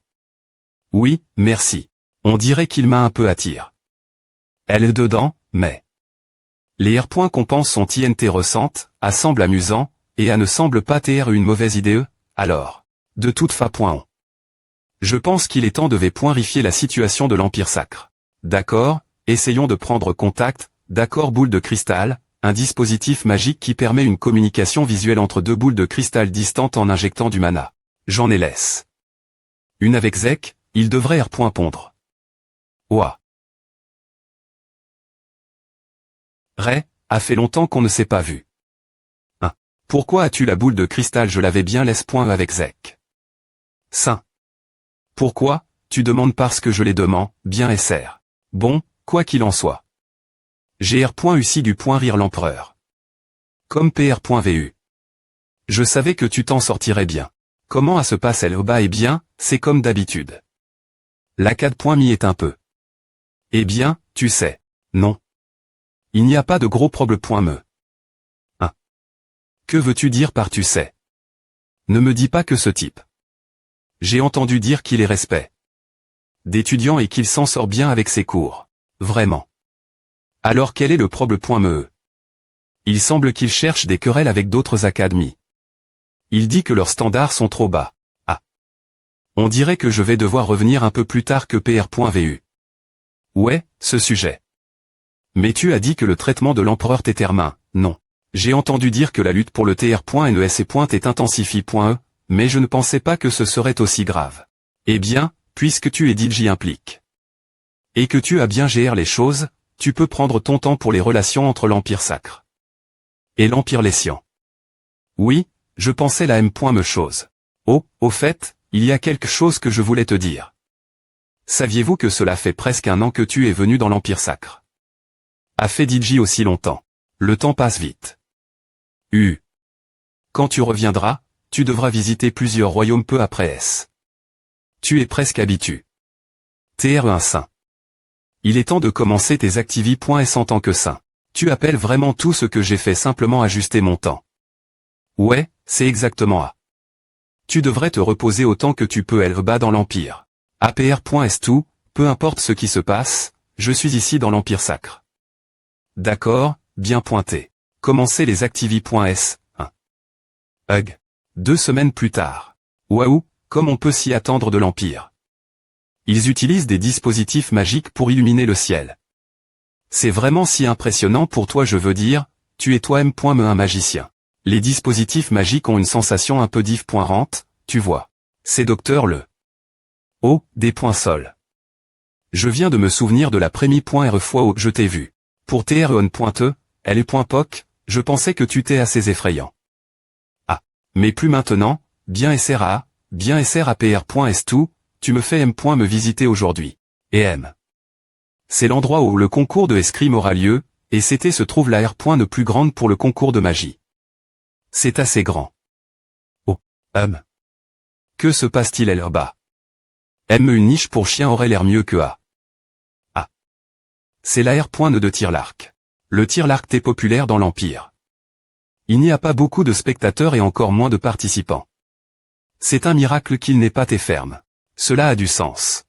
Oui, merci. On dirait qu'il m'a un peu attiré. Elle est dedans, mais... Les R.compenses sont intéressantes, à semble amusant, et à ne semble pas être une mauvaise idée, alors. De toute façon. Je pense qu'il est temps de vérifier la situation de l'Empire sacre. D'accord, essayons de prendre contact, d'accord boule de cristal, un dispositif magique qui permet une communication visuelle entre 2 boules de cristal distantes en injectant du mana. J'en ai laisse. Une avec Zek, il devrait R.pondre. Ouah. Ray, a fait longtemps qu'on ne s'est pas vu. Hein. Pourquoi as-tu la boule de cristal? Je l'avais bien laisse. Avec Zek. Saint. Pourquoi, tu demandes parce que je les demande, bien SR. Bon, quoi qu'il en soit. GR.UCI du point rire l'empereur. Comme PR.VU. Je savais que tu t'en sortirais bien. Comment à se passe elle bas? Eh bien, c'est comme d'habitude. La 4.MI est un peu. Eh bien, tu sais. Non. Il n'y a pas de gros problème. Hein. Que veux-tu dire par tu sais? Ne me dis pas que ce type. J'ai entendu dire qu'il est respect d'étudiant et qu'il s'en sort bien avec ses cours. Vraiment. Alors quel est le problème? Il semble qu'il cherche des querelles avec d'autres académies. Il dit que leurs standards sont trop bas. Ah. On dirait que je vais devoir revenir un peu plus tard que PR.VU. Ouais, ce sujet. Mais tu as dit que le traitement de l'empereur t'étermin, non. J'ai entendu dire que la lutte pour le TR.NES est intensifiée.E, mais je ne pensais pas que ce serait aussi grave. Eh bien, puisque tu es DJ implique. Et que tu as bien géré les choses, tu peux prendre ton temps pour les relations entre l'Empire sacre et l'Empire Lessian. Oui, je pensais la M.me chose. Oh, au fait, il y a quelque chose que je voulais te dire. Saviez-vous que cela fait presque 1 an que tu es venu dans l'Empire sacre? A fait DJ aussi longtemps. Le temps passe vite. Quand tu reviendras, tu devras visiter plusieurs royaumes peu après S. Tu es presque habitué. TR un saint. Il est temps de commencer tes activités.s en tant que saint. Tu appelles vraiment tout ce que j'ai fait simplement ajuster mon temps. Ouais, c'est exactement A. Tu devrais te reposer autant que tu peux bas dans l'Empire. APR.S tout, peu importe ce qui se passe, je suis ici dans l'Empire sacre. D'accord, bien pointé. Commencez les activités.s, 1. Hug. 2 semaines plus tard. Waouh, comme on peut s'y attendre de l'Empire. Ils utilisent des dispositifs magiques pour illuminer le ciel. C'est vraiment si impressionnant pour toi, je veux dire, tu es toi-même un magicien. Les dispositifs magiques ont une sensation un peu div.rente, tu vois. C'est docteur le. Oh, des points sol. Je viens de me souvenir de la première fois où je t'ai vu. Pour TREON.E, elle est .POC, je pensais que tu t'es assez effrayant. Ah. Mais plus maintenant, bien SRA, bien SRAPR.S tout, tu me fais me visiter aujourd'hui. Et M. C'est l'endroit où le concours de escrime aura lieu, et c'était se trouve la R. plus grande pour le concours de magie. C'est assez grand. Oh, que se passe-t-il là-bas? Une niche pour chien aurait l'air mieux que A. Ah. C'est la R. de tir-l'arc. Le tir-l'arc est populaire dans l'Empire. Il n'y a pas beaucoup de spectateurs et encore moins de participants. C'est un miracle qu'il n'ait pas été ferme. Cela a du sens.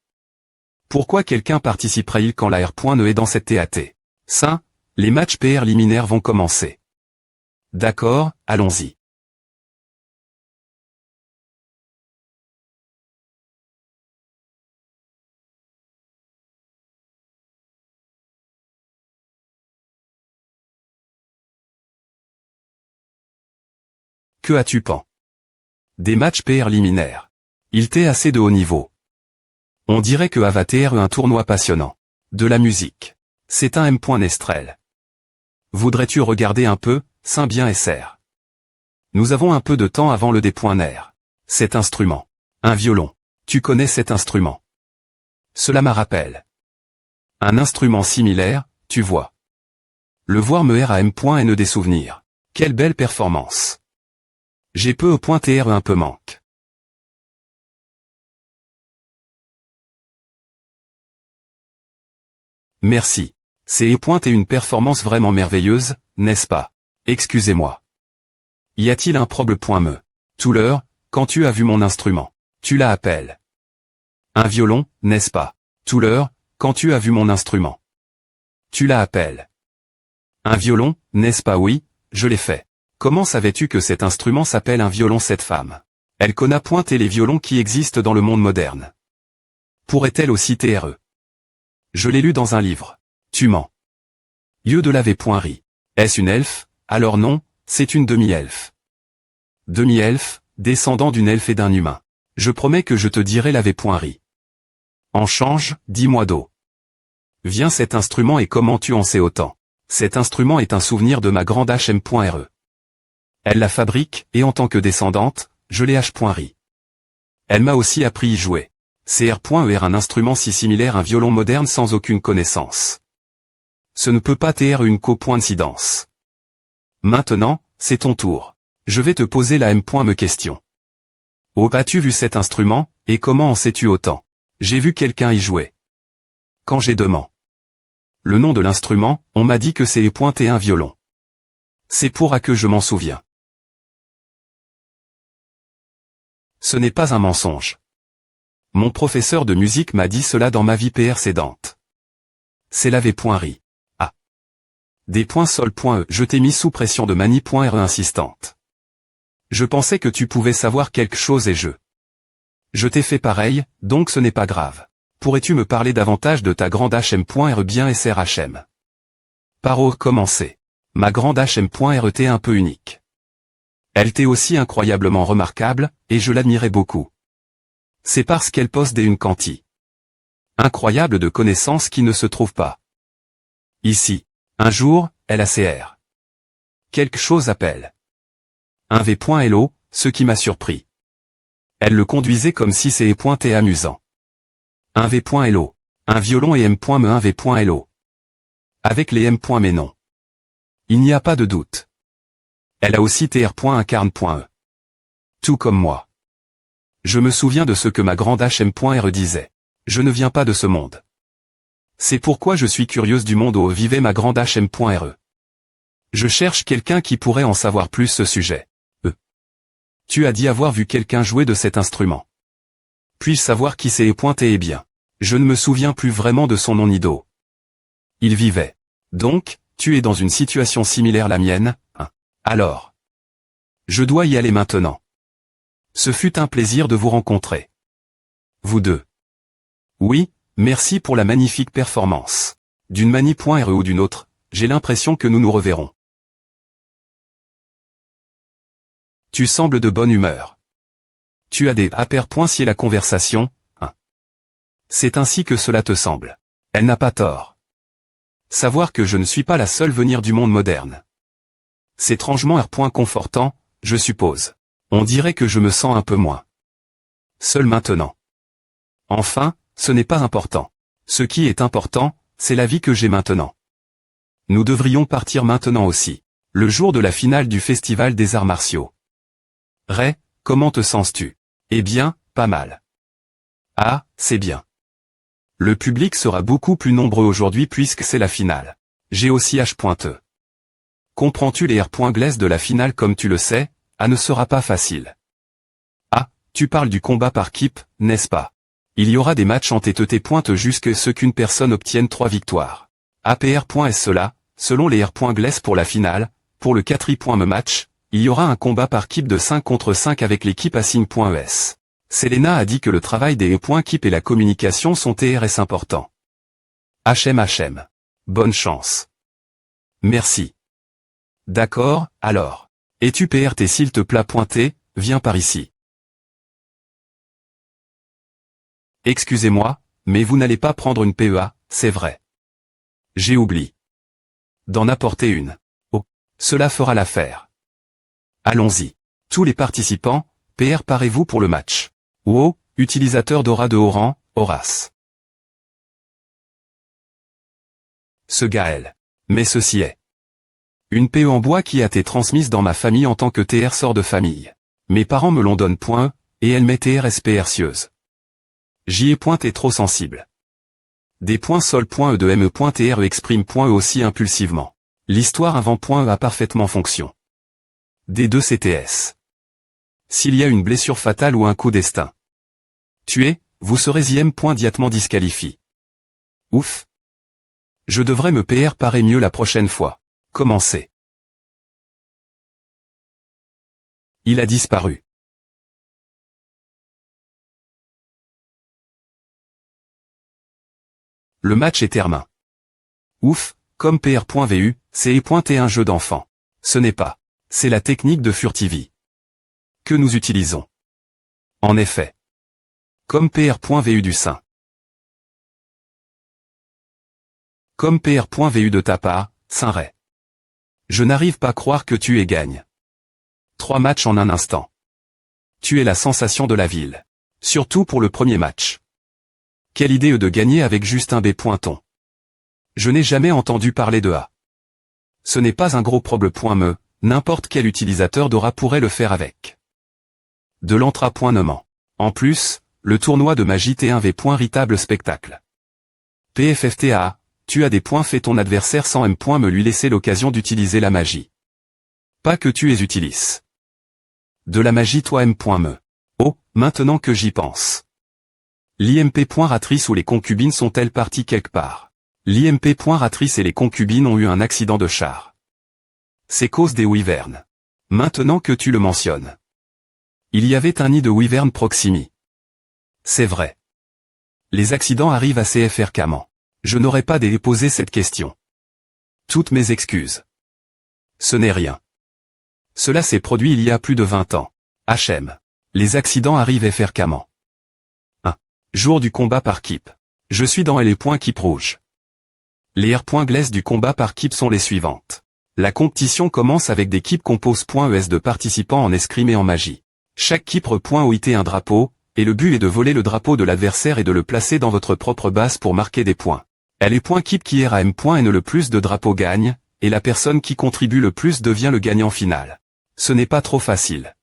Pourquoi quelqu'un participerait-il quand la R. est dans cette TAT? Ça, les matchs PR liminaires vont commencer. D'accord, allons-y. Que as-tu pen? Des matchs PR liminaires. Il t'est assez de haut niveau. On dirait que Avatar est un tournoi passionnant. De la musique. C'est un M. Nestrel. Voudrais-tu regarder un peu, Saint bien SR? Nous avons un peu de temps avant le D.NR. Cet instrument. Un violon. Tu connais cet instrument? Cela me rappelle. Un instrument similaire, tu vois. Le voir me à M.N des souvenirs. Quelle belle performance. J'ai peu au point TR un peu manque. Merci. C'est une performance vraiment merveilleuse, n'est-ce pas? Excusez-moi. Y a-t-il un problème? Tout l'heure, quand tu as vu mon instrument, tu l'appelles. Un violon, n'est-ce pas? Tout l'heure, quand tu as vu mon instrument, tu l'appelles. Un violon, n'est-ce pas? Oui, je l'ai fait. Comment savais-tu que cet instrument s'appelle un violon? Cette femme. Elle connaît pointer les violons qui existent dans le monde moderne. Pourrait-elle aussi TRE? Je l'ai lu dans un livre. Tu mens. Lieu de laver.ri. Est-ce une elfe? Alors non, c'est une demi-elfe. Demi-elfe, descendant d'une elfe et d'un humain. Je promets que je te dirai laver.ri. En change, dis-moi d'eau. Viens cet instrument et comment tu en sais autant? Cet instrument est un souvenir de ma grande HM.re. Elle la fabrique, et en tant que descendante, je l'ai H.ri. Elle m'a aussi appris y jouer. CR.ER un instrument si similaire à un violon moderne sans aucune connaissance. Ce ne peut pas être une coïncidence. Maintenant, c'est ton tour. Je vais te poser la me question. Oh, as-tu vu cet instrument, et comment en sais-tu autant? J'ai vu quelqu'un y jouer. Quand j'ai demandé le nom de l'instrument, on m'a dit que c'est et un violon. C'est pour que je m'en souviens. Ce n'est pas un mensonge. Mon professeur de musique m'a dit cela dans ma vie précédente. C'est la V.ri. Ah. Des points sol.e. Je t'ai mis sous pression de manie.re insistante. Je pensais que tu pouvais savoir quelque chose et je t'ai fait pareil, donc ce n'est pas grave. Pourrais-tu me parler davantage de ta grande HM.re bien SRHM? Par où commencer? Ma grande HM.re était un peu unique. Elle était aussi incroyablement remarquable, et je l'admirais beaucoup. C'est parce qu'elle possède une quantité incroyable de connaissances qui ne se trouvent pas ici. Un jour, elle a CR. Quelque chose appelle un V.Lo, ce qui m'a surpris. Elle le conduisait comme si c'était amusant. Un V.Lo. Un violon et M.me un V.Lo. Avec les M. Mais non. Il n'y a pas de doute. Elle a aussi TR.incarne.e. Tout comme moi. Je me souviens de ce que ma grande HM.re disait. Je ne viens pas de ce monde. C'est pourquoi je suis curieuse du monde où vivait ma grande HM.re. Je cherche quelqu'un qui pourrait en savoir plus ce sujet. Tu as dit avoir vu quelqu'un jouer de cet instrument. Puis-je savoir qui c'est et bien. Je ne me souviens plus vraiment de son nom ni d'eau. Il vivait. Donc, tu es dans une situation similaire à la mienne, hein. Alors. Je dois y aller maintenant. Ce fut un plaisir de vous rencontrer. Vous deux. Oui, merci pour la magnifique performance. D'une manie.re ou d'une autre, j'ai l'impression que nous nous reverrons. Tu sembles de bonne humeur. Tu as des si la conversation, hein. C'est ainsi que cela te semble. Elle n'a pas tort. Savoir que je ne suis pas la seule venir du monde moderne. C'est étrangement confortant, je suppose. On dirait que je me sens un peu moins seul maintenant. Enfin, ce n'est pas important. Ce qui est important, c'est la vie que j'ai maintenant. Nous devrions partir maintenant aussi. Le jour de la finale du Festival des Arts Martiaux. Ray, comment te sens-tu? Eh bien, pas mal. Ah, c'est bien. Le public sera beaucoup plus nombreux aujourd'hui puisque c'est la finale. J'ai aussi H.E. Comprends-tu les R.Glaiss de la finale comme tu le sais, ne sera pas facile. Ah, tu parles du combat par équipe, n'est-ce pas? Il y aura des matchs en TTT. Jusque ce qu'une personne obtienne 3 victoires. APR. Est cela, selon les R.Glaiss pour la finale, pour le 4. Match, il y aura un combat par équipe de 5 contre 5 avec l'équipe Assigne.es. Selena a dit que le travail des équipes et la communication sont TRS importants. HM. Bonne chance. Merci. D'accord, alors. Et tu PRT s'il te plaît pointé, viens par ici. Excusez-moi, mais vous n'allez pas prendre une PEA, c'est vrai. J'ai oublié d'en apporter une. Oh, cela fera l'affaire. Allons-y. Tous les participants, parez-vous pour le match. Wow, utilisateur d'Aura de haut rang, Horace. Ce Gaël. Mais ceci est une PE en bois qui a été transmise dans ma famille en tant que TR sort de famille. Mes parents me l'ont donné et elle m'est TRSPRcieuse. J'y ai est trop sensible. Des sol.e de me.tr exprime.e aussi impulsivement. L'histoire avant.e a parfaitement fonction. Des 2 CTS. S'il y a une blessure fatale ou un coup destin. Vous serez immédiatement disqualifié. Ouf. Je devrais me parer mieux la prochaine fois. Commencez. Il a disparu. Le match est terminé. Ouf, comme PR.vu, c'est un jeu d'enfant. Ce n'est pas. C'est la technique de furtivie que nous utilisons. En effet. Comme PR.vu du sein. Comme PR.vu de ta part, Saint-Ray. Je n'arrive pas à croire que tu gagnes. 3 matchs en un instant. Tu es la sensation de la ville. Surtout pour le premier match. Quelle idée de gagner avec juste un B. Je n'ai jamais entendu parler de A. Ce n'est pas un gros problème. N'importe quel utilisateur d'Aura pourrait le faire avec. De l'entra.nement. En plus, le tournoi de magie T1V. Ritable spectacle. PFFTA, tu as des points, fais ton adversaire sans M. Me lui laisser l'occasion d'utiliser la magie. Pas que tu es utilises. De la magie toi M. Me. Oh, maintenant que j'y pense. L'IMP. Ratrice ou les concubines sont-elles parties quelque part? L'IMP. Ratrice et les concubines ont eu un accident de char. C'est cause des wyverns. Maintenant que tu le mentionnes. Il y avait un nid de wyvern proximi. C'est vrai. Les accidents arrivent assez fréquemment. Je n'aurais pas déposé cette question. Toutes mes excuses. Ce n'est rien. Cela s'est produit il y a plus de 20 ans. HM. Les accidents arrivent fréquemment. 1. Jour du combat par keep. Je suis dans les points keep rouge. Les R.glaiss du combat par keep sont les suivantes. La compétition commence avec des keep compose.es de participants en escrime et en magie. Chaque keep .oit un drapeau, et le but est de voler le drapeau de l'adversaire et de le placer dans votre propre base pour marquer des points. Elle est .keep qui ira M. et le plus de drapeaux gagne, et la personne qui contribue le plus devient le gagnant final. Ce n'est pas trop facile.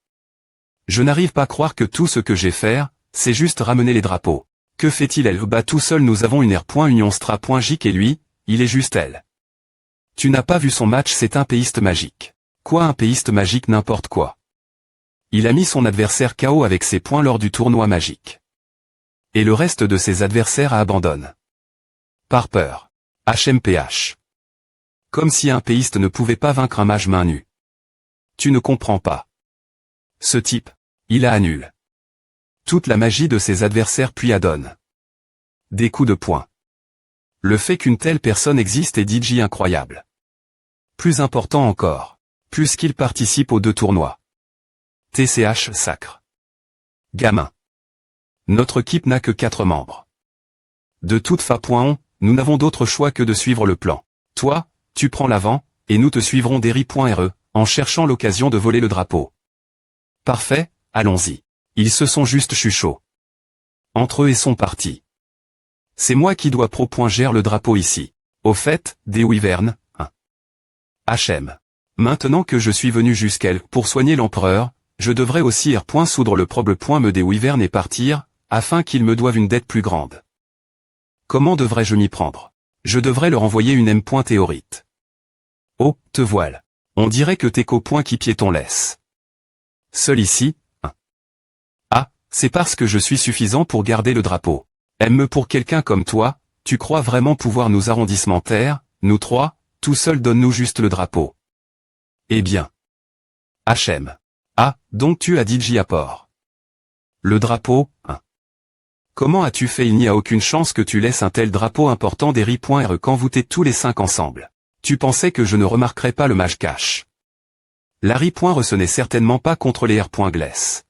Je n'arrive pas à croire que tout ce que j'ai fait, c'est juste ramener les drapeaux. Que fait-il elle? Bah tout seul nous avons une R.unionstra.jic et lui, il est juste elle. Tu n'as pas vu son match, c'est un péiste magique. Quoi un péiste magique n'importe quoi. Il a mis son adversaire KO avec ses points lors du tournoi magique. Et le reste de ses adversaires abandonne. Par peur. HMPH. Comme si un péiste ne pouvait pas vaincre un mage main nue. Tu ne comprends pas. Ce type, il a annule toute la magie de ses adversaires puis adonne des coups de poing. Le fait qu'une telle personne existe est DJ incroyable. Plus important encore, puisqu'il participe aux 2 tournois. TCH sacre. Gamin. Notre équipe n'a que 4 membres. De toute façon, nous n'avons d'autre choix que de suivre le plan. Toi, tu prends l'avant, et nous te suivrons d'Eri.re, en cherchant l'occasion de voler le drapeau. Parfait, allons-y. Ils se sont juste chuchots entre eux et sont partis. C'est moi qui dois gère le drapeau ici. Au fait, des wyverns, 1. HM. Maintenant que je suis venu jusqu'elle pour soigner l'empereur, je devrais aussi soudre le problème des wyverns et partir, afin qu'ils me doivent une dette plus grande. Comment devrais-je m'y prendre? Je devrais leur envoyer une M. Théorite. Oh, te voile. On dirait que t'es qu'au point qui piéton laisse. Seul ici, 1. Ah, c'est parce que je suis suffisant pour garder le drapeau. Aime pour quelqu'un comme toi, tu crois vraiment pouvoir nous arrondissementaires, nous 3, tout seul donne-nous juste le drapeau. Eh bien. HM. Ah, donc tu as DJ apport. Le drapeau, 1. Comment as-tu fait? Il n'y a aucune chance que tu laisses un tel drapeau important d'Eri.re quand vous êtes tous les 5 ensemble. Tu pensais que je ne remarquerais pas le mage cache. Larry.re ce n'est certainement pas contre les R.glaiss.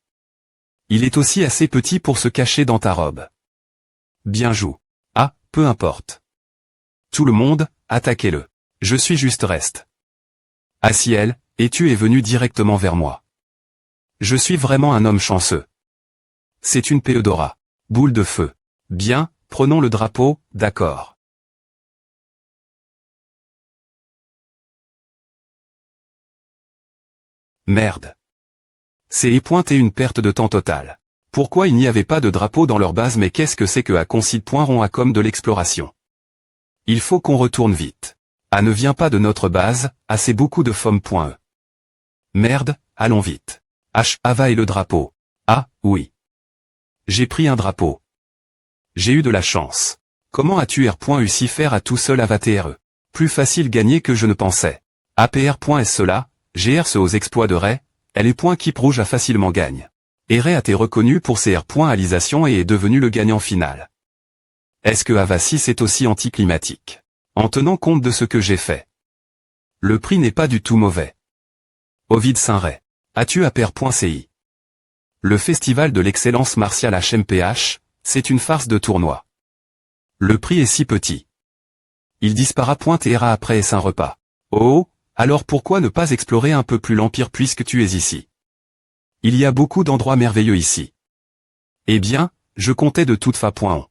Il est aussi assez petit pour se cacher dans ta robe. Bien joué. Ah, peu importe. Tout le monde, attaquez-le. Je suis juste reste. Ah ciel, et tu es venu directement vers moi. Je suis vraiment un homme chanceux. C'est une Péodora. Boule de feu. Bien, prenons le drapeau, d'accord. Merde. C'est et une perte de temps totale. Pourquoi il n'y avait pas de drapeau dans leur base? Mais qu'est-ce que c'est que Aconcide.rond à comme de l'exploration? Il faut qu'on retourne vite. Ah ne vient pas de notre base, ah c'est beaucoup de FOM.e. Merde, allons vite. H. Ava et le drapeau. Ah, oui. J'ai pris un drapeau. J'ai eu de la chance. Comment as-tu R.eu si faire à tout seul AvaTRE? Plus facile gagner que je ne pensais. APR.est cela, GR aux exploits de Ray, elle est Keep Rouge a facilement gagne. Et Ray a été reconnu pour ses R.alisation et est devenu le gagnant final. Est-ce que Ava 6 est aussi anticlimatique? En tenant compte de ce que j'ai fait. Le prix n'est pas du tout mauvais. Ovid Saint-Ray. As-tu APR.ci? Le festival de l'excellence martiale HMPH, c'est une farce de tournoi. Le prix est si petit. Il disparaîtra après un repas. Oh, alors pourquoi ne pas explorer un peu plus l'Empire puisque tu es ici? Il y a beaucoup d'endroits merveilleux ici. Eh bien, je comptais de toute façon.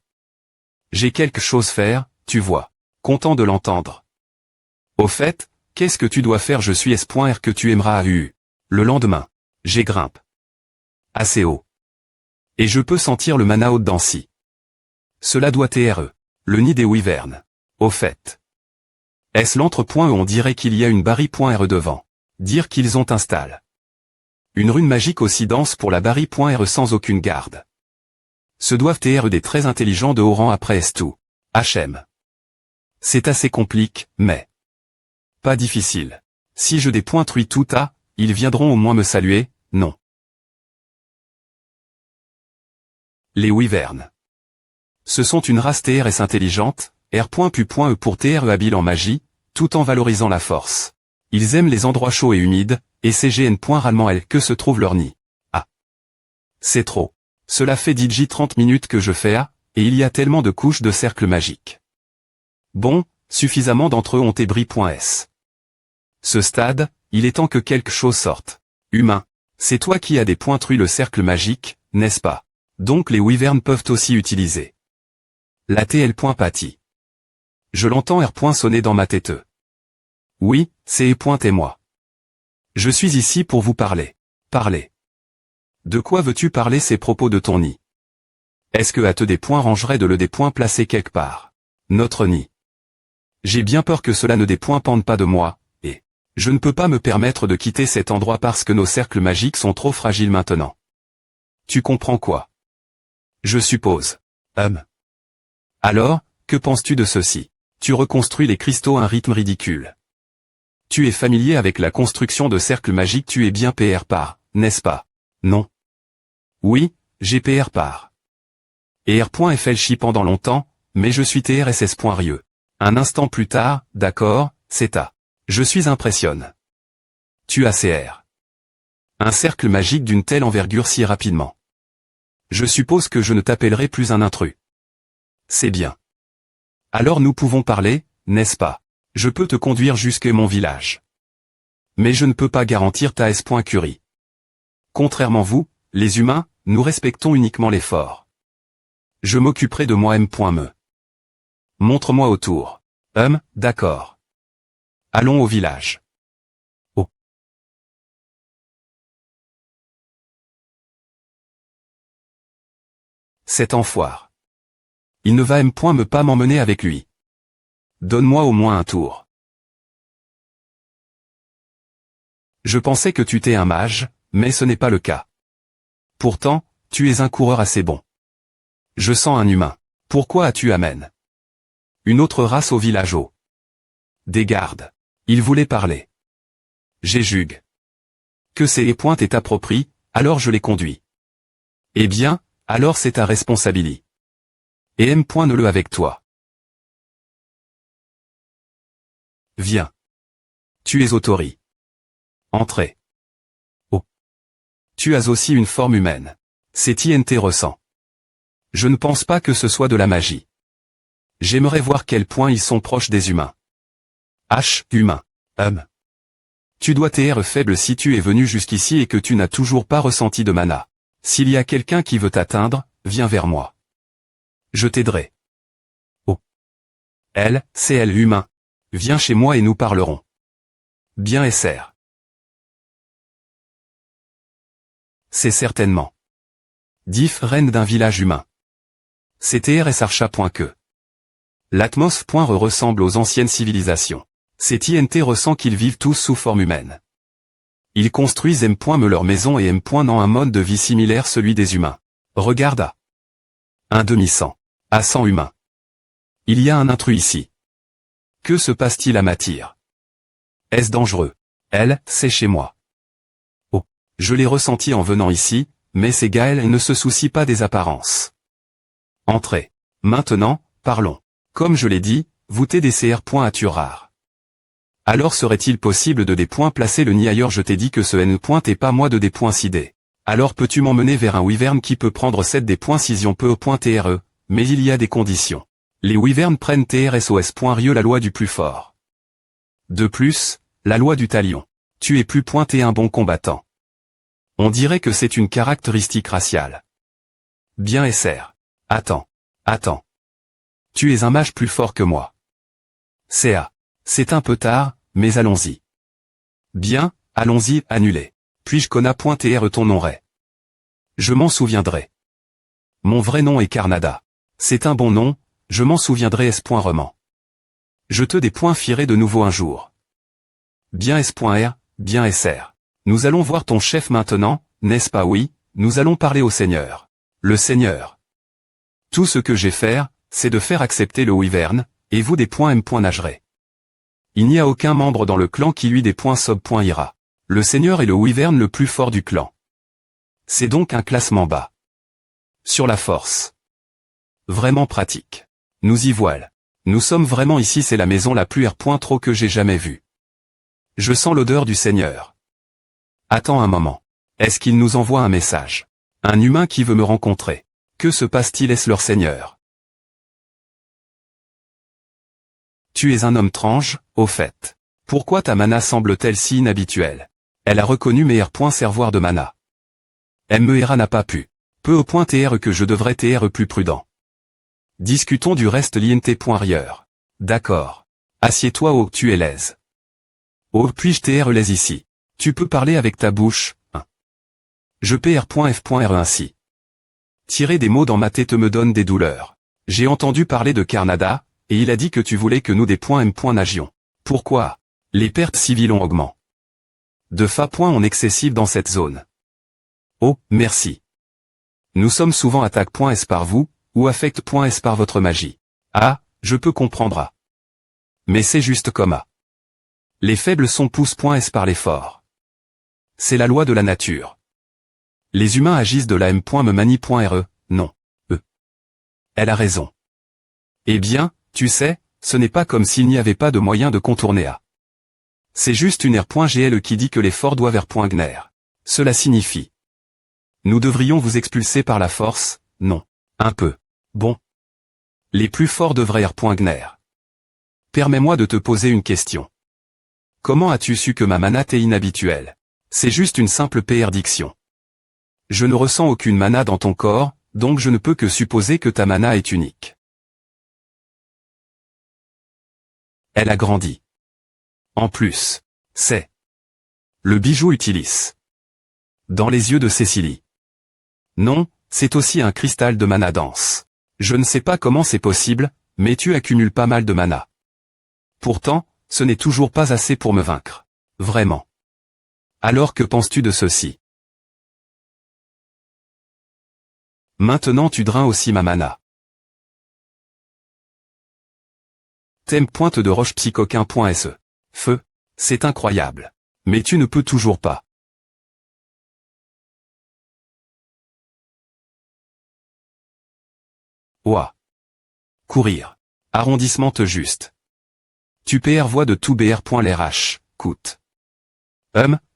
J'ai quelque chose faire, tu vois. Content de l'entendre. Au fait, qu'est-ce que tu dois faire? Je suis S.R que tu aimeras le lendemain. J'ai grimpe. Assez haut. Et je peux sentir le mana haute d'Ancy. Cela doit être le nid des wyvernes. Au fait. Est-ce l'entre-point où on dirait qu'il y a une barre.re devant. Dire qu'ils ont installé une rune magique aussi dense pour la barre.re sans aucune garde. Ce doivent être des très intelligents de haut rang après S2. HM. C'est assez compliqué, mais pas difficile. Si je dépointuis tout à, ils viendront au moins me saluer, non. Les wyvernes. Ce sont une race TRS intelligente, R.Pu.E pour TRE habile en magie, tout en valorisant la force. Ils aiment les endroits chauds et humides, et CGN. Rarement que se trouve leur nid. Ah. C'est trop. Cela fait 30 minutes que je fais et il y a tellement de couches de cercles magiques. Bon, suffisamment d'entre eux ont ébris.s. Ce stade, il est temps que quelque chose sorte. Humain. C'est toi qui as dépointuis le cercle magique, n'est-ce pas? Donc les wyvernes peuvent aussi utiliser la TL.Patty. Je l'entends R. sonner dans ma tête. Oui, c'est E.et-moi. Je suis ici pour vous parler. Parler. De quoi veux-tu parler ces propos de ton nid? Est-ce que à te des points rangerait de le des points placé quelque part? Notre nid. J'ai bien peur que cela ne des points pende pas de moi, et je ne peux pas me permettre de quitter cet endroit parce que nos cercles magiques sont trop fragiles maintenant. Tu comprends quoi? Je suppose. Alors, que penses-tu de ceci? Tu reconstruis les cristaux à un rythme ridicule. Tu es familier avec la construction de cercles magiques, tu es bien PR par, n'est-ce pas? Non. Oui, j'ai PR par. Et R.FLCHI pendant longtemps, mais je suis TRSS.rieux. Un instant plus tard, d'accord, c'est à. Je suis impressionne. Tu as CR. Un cercle magique d'une telle envergure si rapidement. Je suppose que je ne t'appellerai plus un intrus. C'est bien. Alors nous pouvons parler, n'est-ce pas? Je peux te conduire jusqu'à mon village. Mais je ne peux pas garantir ta S.Curie. Contrairement vous, les humains, nous respectons uniquement l'effort. Je m'occuperai de moi M.Me. Montre-moi autour. D'accord. Allons au village. Oh. Cet enfoiré. Il ne va me pas m'emmener avec lui. Donne-moi au moins un tour. Je pensais que tu étais un mage, mais ce n'est pas le cas. Pourtant, tu es un coureur assez bon. Je sens un humain. Pourquoi as-tu amène une autre race au village? Des gardes. Il voulait parler. J'ai jugue. Que ces pointes est approprié, alors je les conduis. Eh bien, alors c'est ta responsabilité. Et M.ne-le avec toi. Viens. Tu es Autori. Entrez. Oh. Tu as aussi une forme humaine. C'est INT ressent. Je ne pense pas que ce soit de la magie. J'aimerais voir quel point ils sont proches des humains. Humain. Tu dois être faible si tu es venu jusqu'ici et que tu n'as toujours pas ressenti de mana. S'il y a quelqu'un qui veut t'atteindre, viens vers moi. Je t'aiderai. Oh. C'est elle humain. Viens chez moi et nous parlerons. Bien SR. C'est certainement. Diff reine d'un village humain. C'est TRSarcha.que. L'atmosphère ressemble aux anciennes civilisations. C'est INT ressent qu'ils vivent tous sous forme humaine. Ils construisent M.me leur maison et M.dans un mode de vie similaire celui des humains. Regarde à. Un demi-sang. À 100 humains. Il y a un intrus ici. Que se passe-t-il à Mathir? Est-ce dangereux? C'est chez moi. Oh, je l'ai ressenti en venant ici, mais ces Gaël ne se soucient pas des apparences. Entrez. Maintenant, parlons. Comme je l'ai dit, vous TDCR. À rare. Alors serait-il possible de des points placer le nid ailleurs? Je t'ai dit que ce N point est pas moi de des points sidés. Alors peux-tu m'emmener vers un wyvern qui peut prendre 7 des points cision peut au point TRE, mais il y a des conditions. Les wyverns prennent TRSOS.RIE la loi du plus fort. De plus, la loi du talion. Tu es plus pointé un bon combattant. On dirait que c'est une caractéristique raciale. Bien SR. Attends. Tu es un mage plus fort que moi. C'est un peu tard, mais allons-y. Bien, allons-y, annulé. Puis-je connais.tr ton nom Ray. Je m'en souviendrai. Mon vrai nom est Carnada. C'est un bon nom, je m'en souviendrai S.Roman. Je te dépoinfierai de nouveau un jour. Bien S.R, bien SR. Nous allons voir ton chef maintenant, n'est-ce pas oui, nous allons parler au Seigneur. Le Seigneur. Tout ce que j'ai faire, c'est de faire accepter le Wyvern, et vous des points M.Nagerez. Il n'y a aucun membre dans le clan qui lui des points Sob.ira. Le Seigneur est le Wyvern le plus fort du clan. C'est donc un classement bas. Sur la force. Vraiment pratique. Nous y voilà. Nous sommes vraiment ici, c'est la maison la plus R.trop que j'ai jamais vue. Je sens l'odeur du Seigneur. Attends un moment. Est-ce qu'il nous envoie un message? Un humain qui veut me rencontrer. Que se passe-t-il? Est-ce leur Seigneur? Tu es un homme tranche, au fait. Pourquoi ta mana semble-t-elle si inhabituelle? Elle a reconnu mes R.servoir de mana. MERA n'a pas pu. Peu au point TR que je devrais TR plus prudent. Discutons du reste l'INT.rieur. D'accord. Assieds-toi où tu es l'aise. Oh puis-je TR l'aise ici? Tu peux parler avec ta bouche, hein. Je PR.F.R ainsi. Tirer des mots dans ma tête me donne des douleurs. J'ai entendu parler de Carnada, et il a dit que tu voulais que nous des points M. nagions. Pourquoi? Les pertes civiles ont augmenté. De fa-point on excessive dans cette zone. Oh, merci. Nous sommes souvent attaque.S par vous, ou affect.S par votre magie. Ah, je peux comprendre ah. Mais c'est juste comme ah. Les faibles sont pouce.S par les forts. C'est la loi de la nature. Les humains agissent de la M.me manie.re, non. Elle a raison. Eh bien, tu sais, ce n'est pas comme s'il n'y avait pas de moyen de contourner A. C'est juste une R.GL qui dit que les forts doivent R.Gner. Cela signifie. Nous devrions vous expulser par la force, non. Un peu. Bon. Les plus forts devraient R.Gner. Permets-moi de te poser une question. Comment as-tu su que ma mana est inhabituelle? C'est juste une simple PR-diction. Je ne ressens aucune mana dans ton corps, donc je ne peux que supposer que ta mana est unique. Elle a grandi. En plus, c'est le bijou Utilis. Dans les yeux de Cécilie. Non, c'est aussi un cristal de mana dense. Je ne sais pas comment c'est possible, mais tu accumules pas mal de mana. Pourtant, ce n'est toujours pas assez pour me vaincre. Vraiment. Alors que penses-tu de ceci? Maintenant tu drains aussi ma mana. Thème pointe de roche psychoquin.se. Feu. C'est incroyable. Mais tu ne peux toujours pas. Ouah. Courir. Arrondissement te juste. Tu PR voix de tout BR.l'RH, coûte.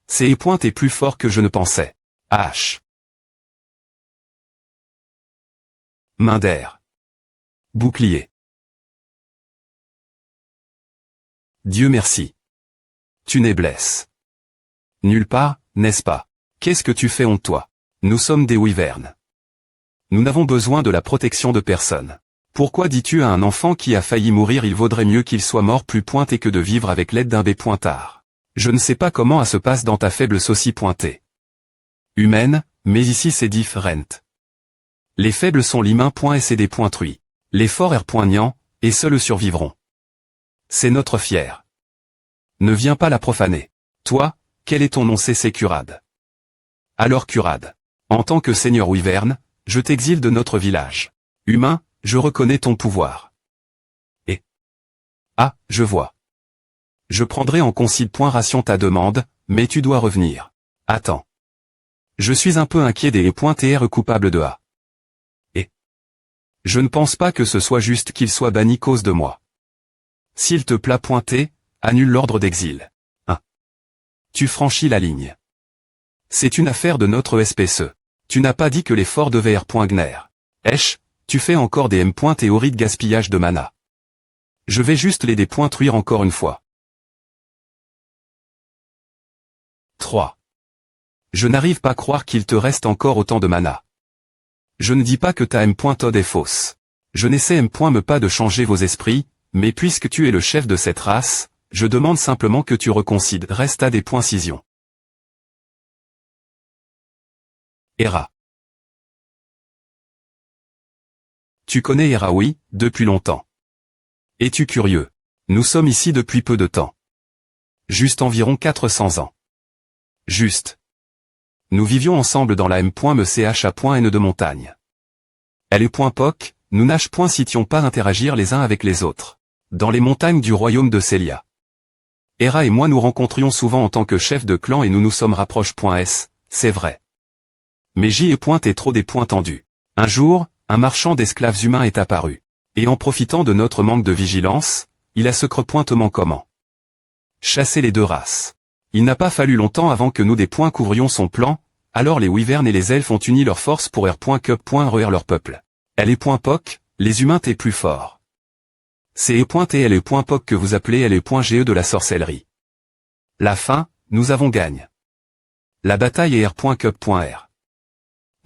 C'est est plus fort que je ne pensais. H. Main d'air. Bouclier. Dieu merci. Tu n'es blesse. Nulle part, n'est-ce pas? Qu'est-ce que tu fais honte toi? Nous sommes des wyverns. Nous n'avons besoin de la protection de personne. Pourquoi dis-tu à un enfant qui a failli mourir il vaudrait mieux qu'il soit mort plus pointé que de vivre avec l'aide d'un B-pointard? Je ne sais pas comment ça se passe dans ta faible saucie pointée. Humaine, mais ici c'est différent. Les faibles sont l'humain.s et des pointruits. Les forts R.niant, et seuls survivront. C'est notre fier. Ne viens pas la profaner. Toi, quel est ton nom? C'est Curad. Alors Curad. En tant que seigneur Wyvern, je t'exile de notre village. Humain, je reconnais ton pouvoir. Et. Ah, je vois. Je prendrai en considération ta demande, mais tu dois revenir. Attends. Je suis un peu inquiet des .tr coupables de A. Et. Je ne pense pas que ce soit juste qu'il soit banni cause de moi. S'il te plaît pointer, annule l'ordre d'exil. 1. Tu franchis la ligne. C'est une affaire de notre SPCE. Tu n'as pas dit que les forts devaient R.Gner. Esh, tu fais encore des M.théorie de gaspillage de mana. Je vais juste les dépointruire encore une fois. 3. Je n'arrive pas à croire qu'il te reste encore autant de mana. Je ne dis pas que ta M.Todd est fausse. Je n'essaie me pas de changer vos esprits, mais puisque tu es le chef de cette race, je demande simplement que tu reconsidères. Reste à des points cision. Hera. Tu connais Hera, oui, depuis longtemps. Es-tu curieux? Nous sommes ici depuis peu de temps. Juste environ 400 ans. Juste. Nous vivions ensemble dans la M.MCH.N de montagne. Elle est .POC, nous sitions pas interagir les uns avec les autres. Dans les montagnes du royaume de Célia. Hera et moi nous rencontrions souvent en tant que chef de clan et nous nous sommes rapprochés. C'est vrai. Mais J est trop des points tendus. Un jour, un marchand d'esclaves humains est apparu. Et en profitant de notre manque de vigilance, il a ce creux-pointement comment chasser les deux races. Il n'a pas fallu longtemps avant que nous des points couvrions son plan, alors les wyverns et les elfes ont uni leurs forces pour R.Cup.Re leur peuple. Elle est .POC, les humains t'es plus forts. C'est et elle est .POC que vous appelez elle est .GE de la sorcellerie. La fin, nous avons gagne. La bataille est R.Cup.R.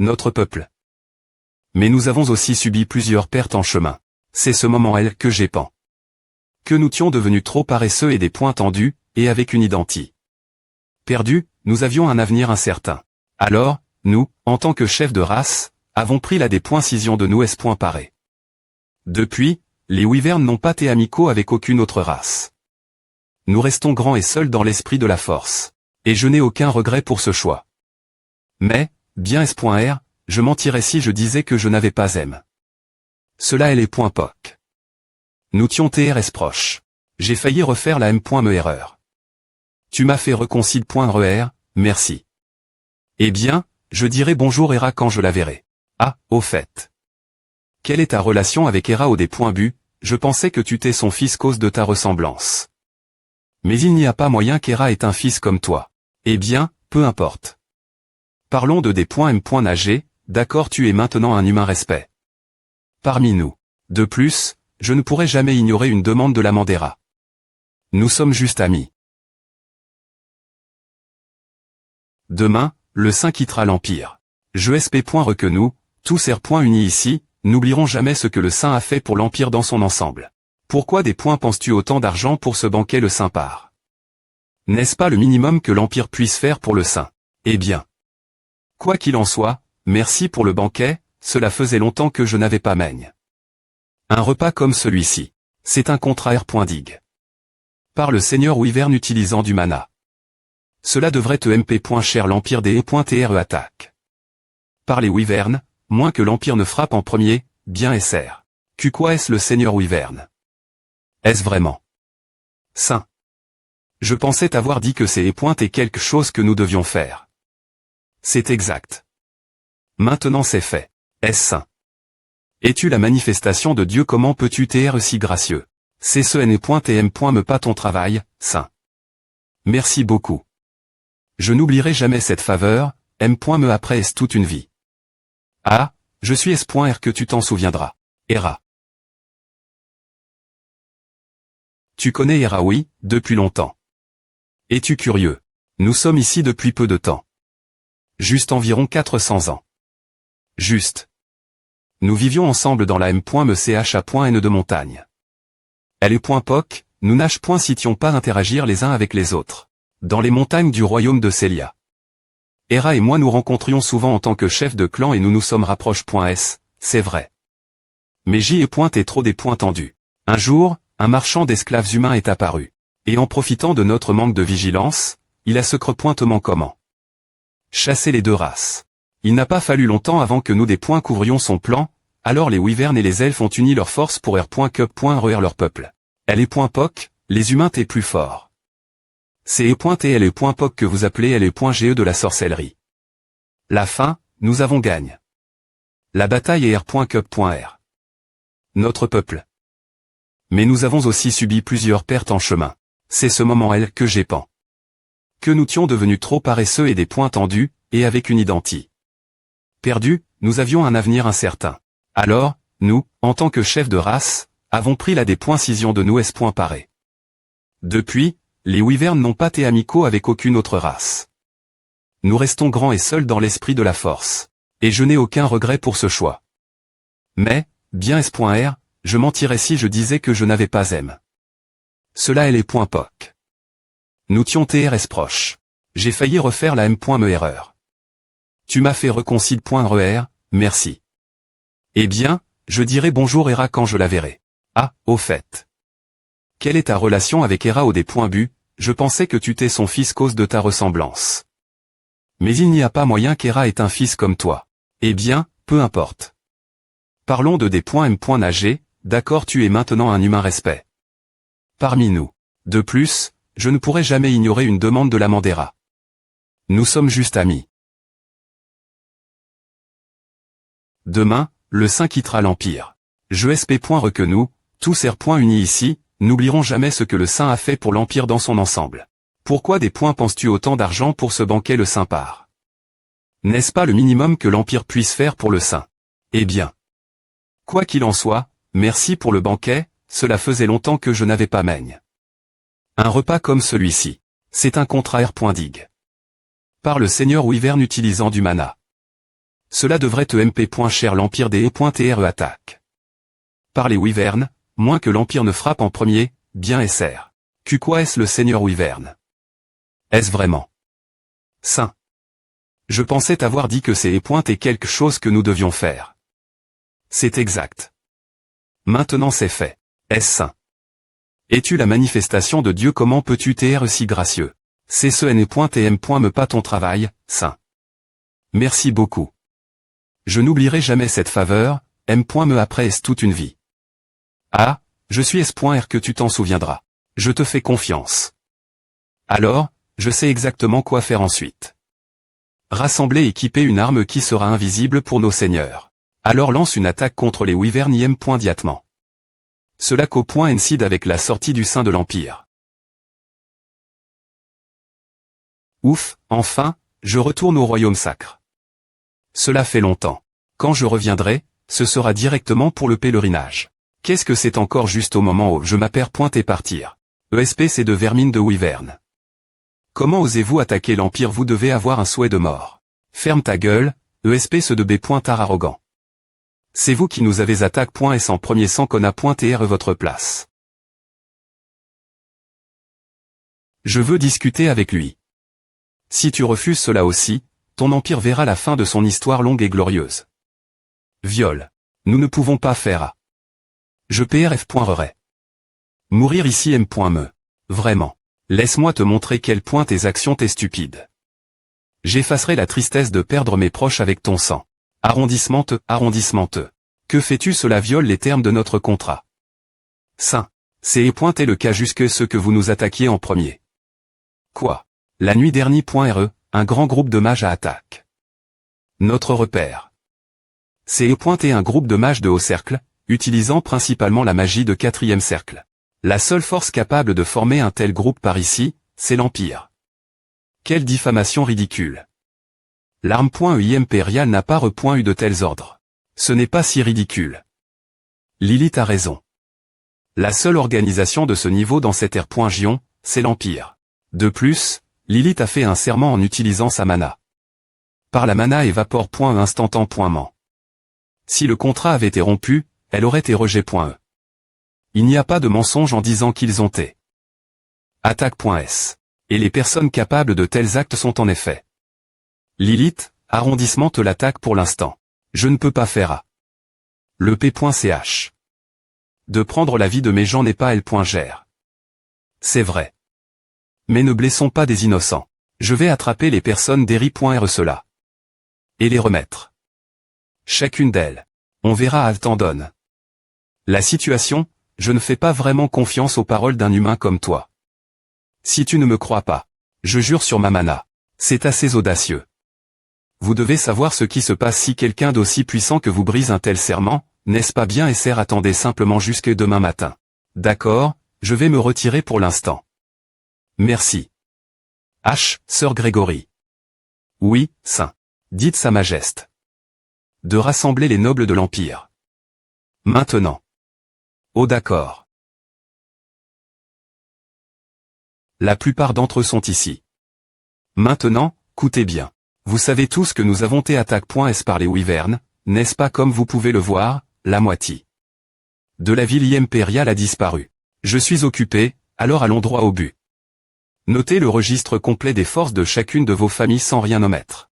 Notre peuple. Mais nous avons aussi subi plusieurs pertes en chemin. C'est ce moment elle que j'ai pan. Que nous étions devenus trop paresseux et des points tendus, et avec une identité perdue, nous avions un avenir incertain. Alors, nous, en tant que chefs de race, avons pris la décision de nous parer. Depuis, les wyverns n'ont pas été amicaux avec aucune autre race. Nous restons grands et seuls dans l'esprit de la force. Et je n'ai aucun regret pour ce choix. Mais, bien S.R, je mentirais si je disais que je n'avais pas aimé. Cela est les .POC. Nous étions TRS proches. J'ai failli refaire la M.Me erreur. Tu m'as fait reconcile.RER, merci. Eh bien, je dirai bonjour Hera quand je la verrai. Ah, au fait. Quelle est ta relation avec Hera au des points bu? Je pensais que tu t'es son fils cause de ta ressemblance. Mais il n'y a pas moyen qu'Hera ait un fils comme toi. Eh bien, peu importe. Parlons de des points M.Nager, d'accord tu es maintenant un humain respect. Parmi nous. De plus, je ne pourrai jamais ignorer une demande de la Mandera. Nous sommes juste amis. Demain, le Saint quittera l'Empire. Je que nous, tous unis ici, n'oublierons jamais ce que le Saint a fait pour l'Empire dans son ensemble. Pourquoi des points penses-tu autant d'argent pour ce banquet le Saint part? N'est-ce pas le minimum que l'Empire puisse faire pour le Saint? Eh bien. Quoi qu'il en soit, merci pour le banquet, cela faisait longtemps que je n'avais pas maigne. Un repas comme celui-ci. C'est un contrat R.Dig. Par le Seigneur Wyvern utilisant du mana. Cela devrait te MP. Cher l'Empire des E.TRE attaque. Par les Wyverns, moins que l'Empire ne frappe en premier, bien SR. Quoi est-ce le Seigneur Wyvern? Est-ce vraiment saint? Je pensais t'avoir dit que c'est et quelque chose que nous devions faire. C'est exact. Maintenant c'est fait. Est-ce saint? Es-tu la manifestation de Dieu? Comment peux-tu t'être si gracieux? C'est ce N.TM. Me pas ton travail, saint. Merci beaucoup. Je n'oublierai jamais cette faveur, M.Me après est toute une vie. Ah, je suis S.R que tu t'en souviendras. Hera. Tu connais Hera oui, depuis longtemps. Es-tu curieux? Nous sommes ici depuis peu de temps. Juste environ 400 ans. Juste. Nous vivions ensemble dans la M.MCH.N de montagne. Elle est .POC, nous sitions pas interagir les uns avec les autres. Dans les montagnes du royaume de Célia. Hera et moi nous rencontrions souvent en tant que chef de clan et nous nous sommes rapprochés. C'est vrai. Mais J est trop des points tendus. Un jour, un marchand d'esclaves humains est apparu. Et en profitant de notre manque de vigilance, il a ce creux-pointement comment chasser les deux races. Il n'a pas fallu longtemps avant que nous des points couvrions son plan, alors les wyverns et les elfes ont uni leurs forces pour R.Cup.Re leur peuple. Elle est .POC, les humains t'es plus forts. C'est et elle est .POC que vous appelez elle est .GE de la sorcellerie. La fin, nous avons gagne. La bataille est R.Cup.R. Notre peuple. Mais nous avons aussi subi plusieurs pertes en chemin. C'est ce moment elle que j'ai pan. Que nous étions devenus trop paresseux et des points tendus, et avec une identité perdue, nous avions un avenir incertain. Alors, nous, en tant que chefs de race, avons pris la décision de nous parer. Depuis, les wyverns n'ont pas été amicaux avec aucune autre race. Nous restons grands et seuls dans l'esprit de la force. Et je n'ai aucun regret pour ce choix. Mais, bien S.R, je mentirais si je disais que je n'avais pas M. Cela est les points POC. Nous tions TRS proche. J'ai failli refaire la M.me erreur. Tu m'as fait reconcile.RER, merci. Eh bien, je dirai bonjour Hera quand je la verrai. Ah, au fait. Quelle est ta relation avec Hera au des.bu, je pensais que tu t'es son fils cause de ta ressemblance. Mais il n'y a pas moyen qu'Hera ait un fils comme toi. Eh bien, peu importe. Parlons de des.m.nag, d'accord tu es maintenant un humain respect. Parmi nous. De plus, je ne pourrai jamais ignorer une demande de la Mandera. Nous sommes juste amis. Demain, le Saint quittera l'Empire. Je sp. nous, tous R. ici, n'oublierons jamais ce que le Saint a fait pour l'Empire dans son ensemble. Pourquoi des points penses-tu autant d'argent pour ce banquet le Saint part? N'est-ce pas le minimum que l'Empire puisse faire pour le Saint? Eh bien. Quoi qu'il en soit, merci pour le banquet, cela faisait longtemps que je n'avais pas maigne. Un repas comme celui-ci. C'est un contrat R.dig. Par le Seigneur Wyvern utilisant du mana. Cela devrait te MP. Cher l'Empire des E.TRE attaque. Par les Wyverns, moins que l'Empire ne frappe en premier, bien SR. Quoi est-ce le Seigneur Wyvern? Est-ce vraiment Saint? Je pensais t'avoir dit que c'est est quelque chose que nous devions faire. C'est exact. Maintenant c'est fait. Est-ce saint? Es-tu la manifestation de Dieu? Comment peux-tu t'être si gracieux? C'est ce n.tm. Me pas ton travail, saint. Merci beaucoup. Je n'oublierai jamais cette faveur, m.me après est toute une vie. Ah, je suis s.r que tu t'en souviendras. Je te fais confiance. Alors, je sais exactement quoi faire ensuite. Rassembler et équiper une arme qui sera invisible pour nos seigneurs. Alors lance une attaque contre les Wyverns im.diatement. Cela coïncide avec la sortie du sein de l'Empire. Ouf, enfin, je retourne au royaume sacre. Cela fait longtemps. Quand je reviendrai, ce sera directement pour le pèlerinage. Qu'est-ce que c'est encore juste au moment où je m'apprête et partir? ESP c'est de vermine de Wyvern. Comment osez-vous attaquer l'Empire? Vous devez avoir un souhait de mort. Ferme ta gueule, ESP ce de B. Arrogant. C'est vous qui nous avez attaque.s en premier sans qu'on a.tr votre place. Je veux discuter avec lui. Si tu refuses cela aussi, ton empire verra la fin de son histoire longue et glorieuse. Viol. Nous ne pouvons pas faire à. Je prf.rerai. Mourir ici m.me. Vraiment. Laisse-moi te montrer quel point tes actions t'es stupide. J'effacerai la tristesse de perdre mes proches avec ton sang. Arrondissement. Que fais-tu? Cela viole les termes de notre contrat. Saint. C'est est le cas jusque ce que vous nous attaquiez en premier. Quoi? La nuit dernière.re, un grand groupe de mages à attaque. Notre repère. C'est un groupe de mages de haut cercle, utilisant principalement la magie de 4e cercle. La seule force capable de former un tel groupe par ici, c'est l'Empire. Quelle diffamation ridicule. L'arme.ei impérial n'a pas eu de tels ordres. Ce n'est pas si ridicule. Lilith a raison. La seule organisation de ce niveau dans cette ère.gion, c'est l'Empire. De plus, Lilith a fait un serment en utilisant sa mana. Par la mana évapore.instantan.ment. Si le contrat avait été rompu, elle aurait été rejet.e. Il n'y a pas de mensonge en disant qu'ils ont été. Attaque.s. Et les personnes capables de tels actes sont en effet. Lilith, arrondissement te l'attaque pour l'instant. Je ne peux pas faire à. Le p.ch. De prendre la vie de mes gens n'est pas l.gr. C'est vrai. Mais ne blessons pas des innocents. Je vais attraper les personnes d'Eri.re cela. Et les remettre. Chacune d'elles. On verra à t'en donne. La situation, je ne fais pas vraiment confiance aux paroles d'un humain comme toi. Si tu ne me crois pas, je jure sur ma mana. C'est assez audacieux. Vous devez savoir ce qui se passe si quelqu'un d'aussi puissant que vous brise un tel serment, n'est-ce pas bien? SR attendez simplement jusque demain matin. D'accord, je vais me retirer pour l'instant. Merci. H, Sœur Grégory. Oui, Saint. Dites Sa Majesté. De rassembler les nobles de l'Empire. Maintenant. Oh d'accord. La plupart d'entre eux sont ici. Maintenant, écoutez bien. Vous savez tous que nous avons été attaque.s par les Wyverns, n'est-ce pas? Comme vous pouvez le voir, la moitié de la ville impériale a disparu. Je suis occupé, alors allons droit au but. Notez le registre complet des forces de chacune de vos familles sans rien omettre.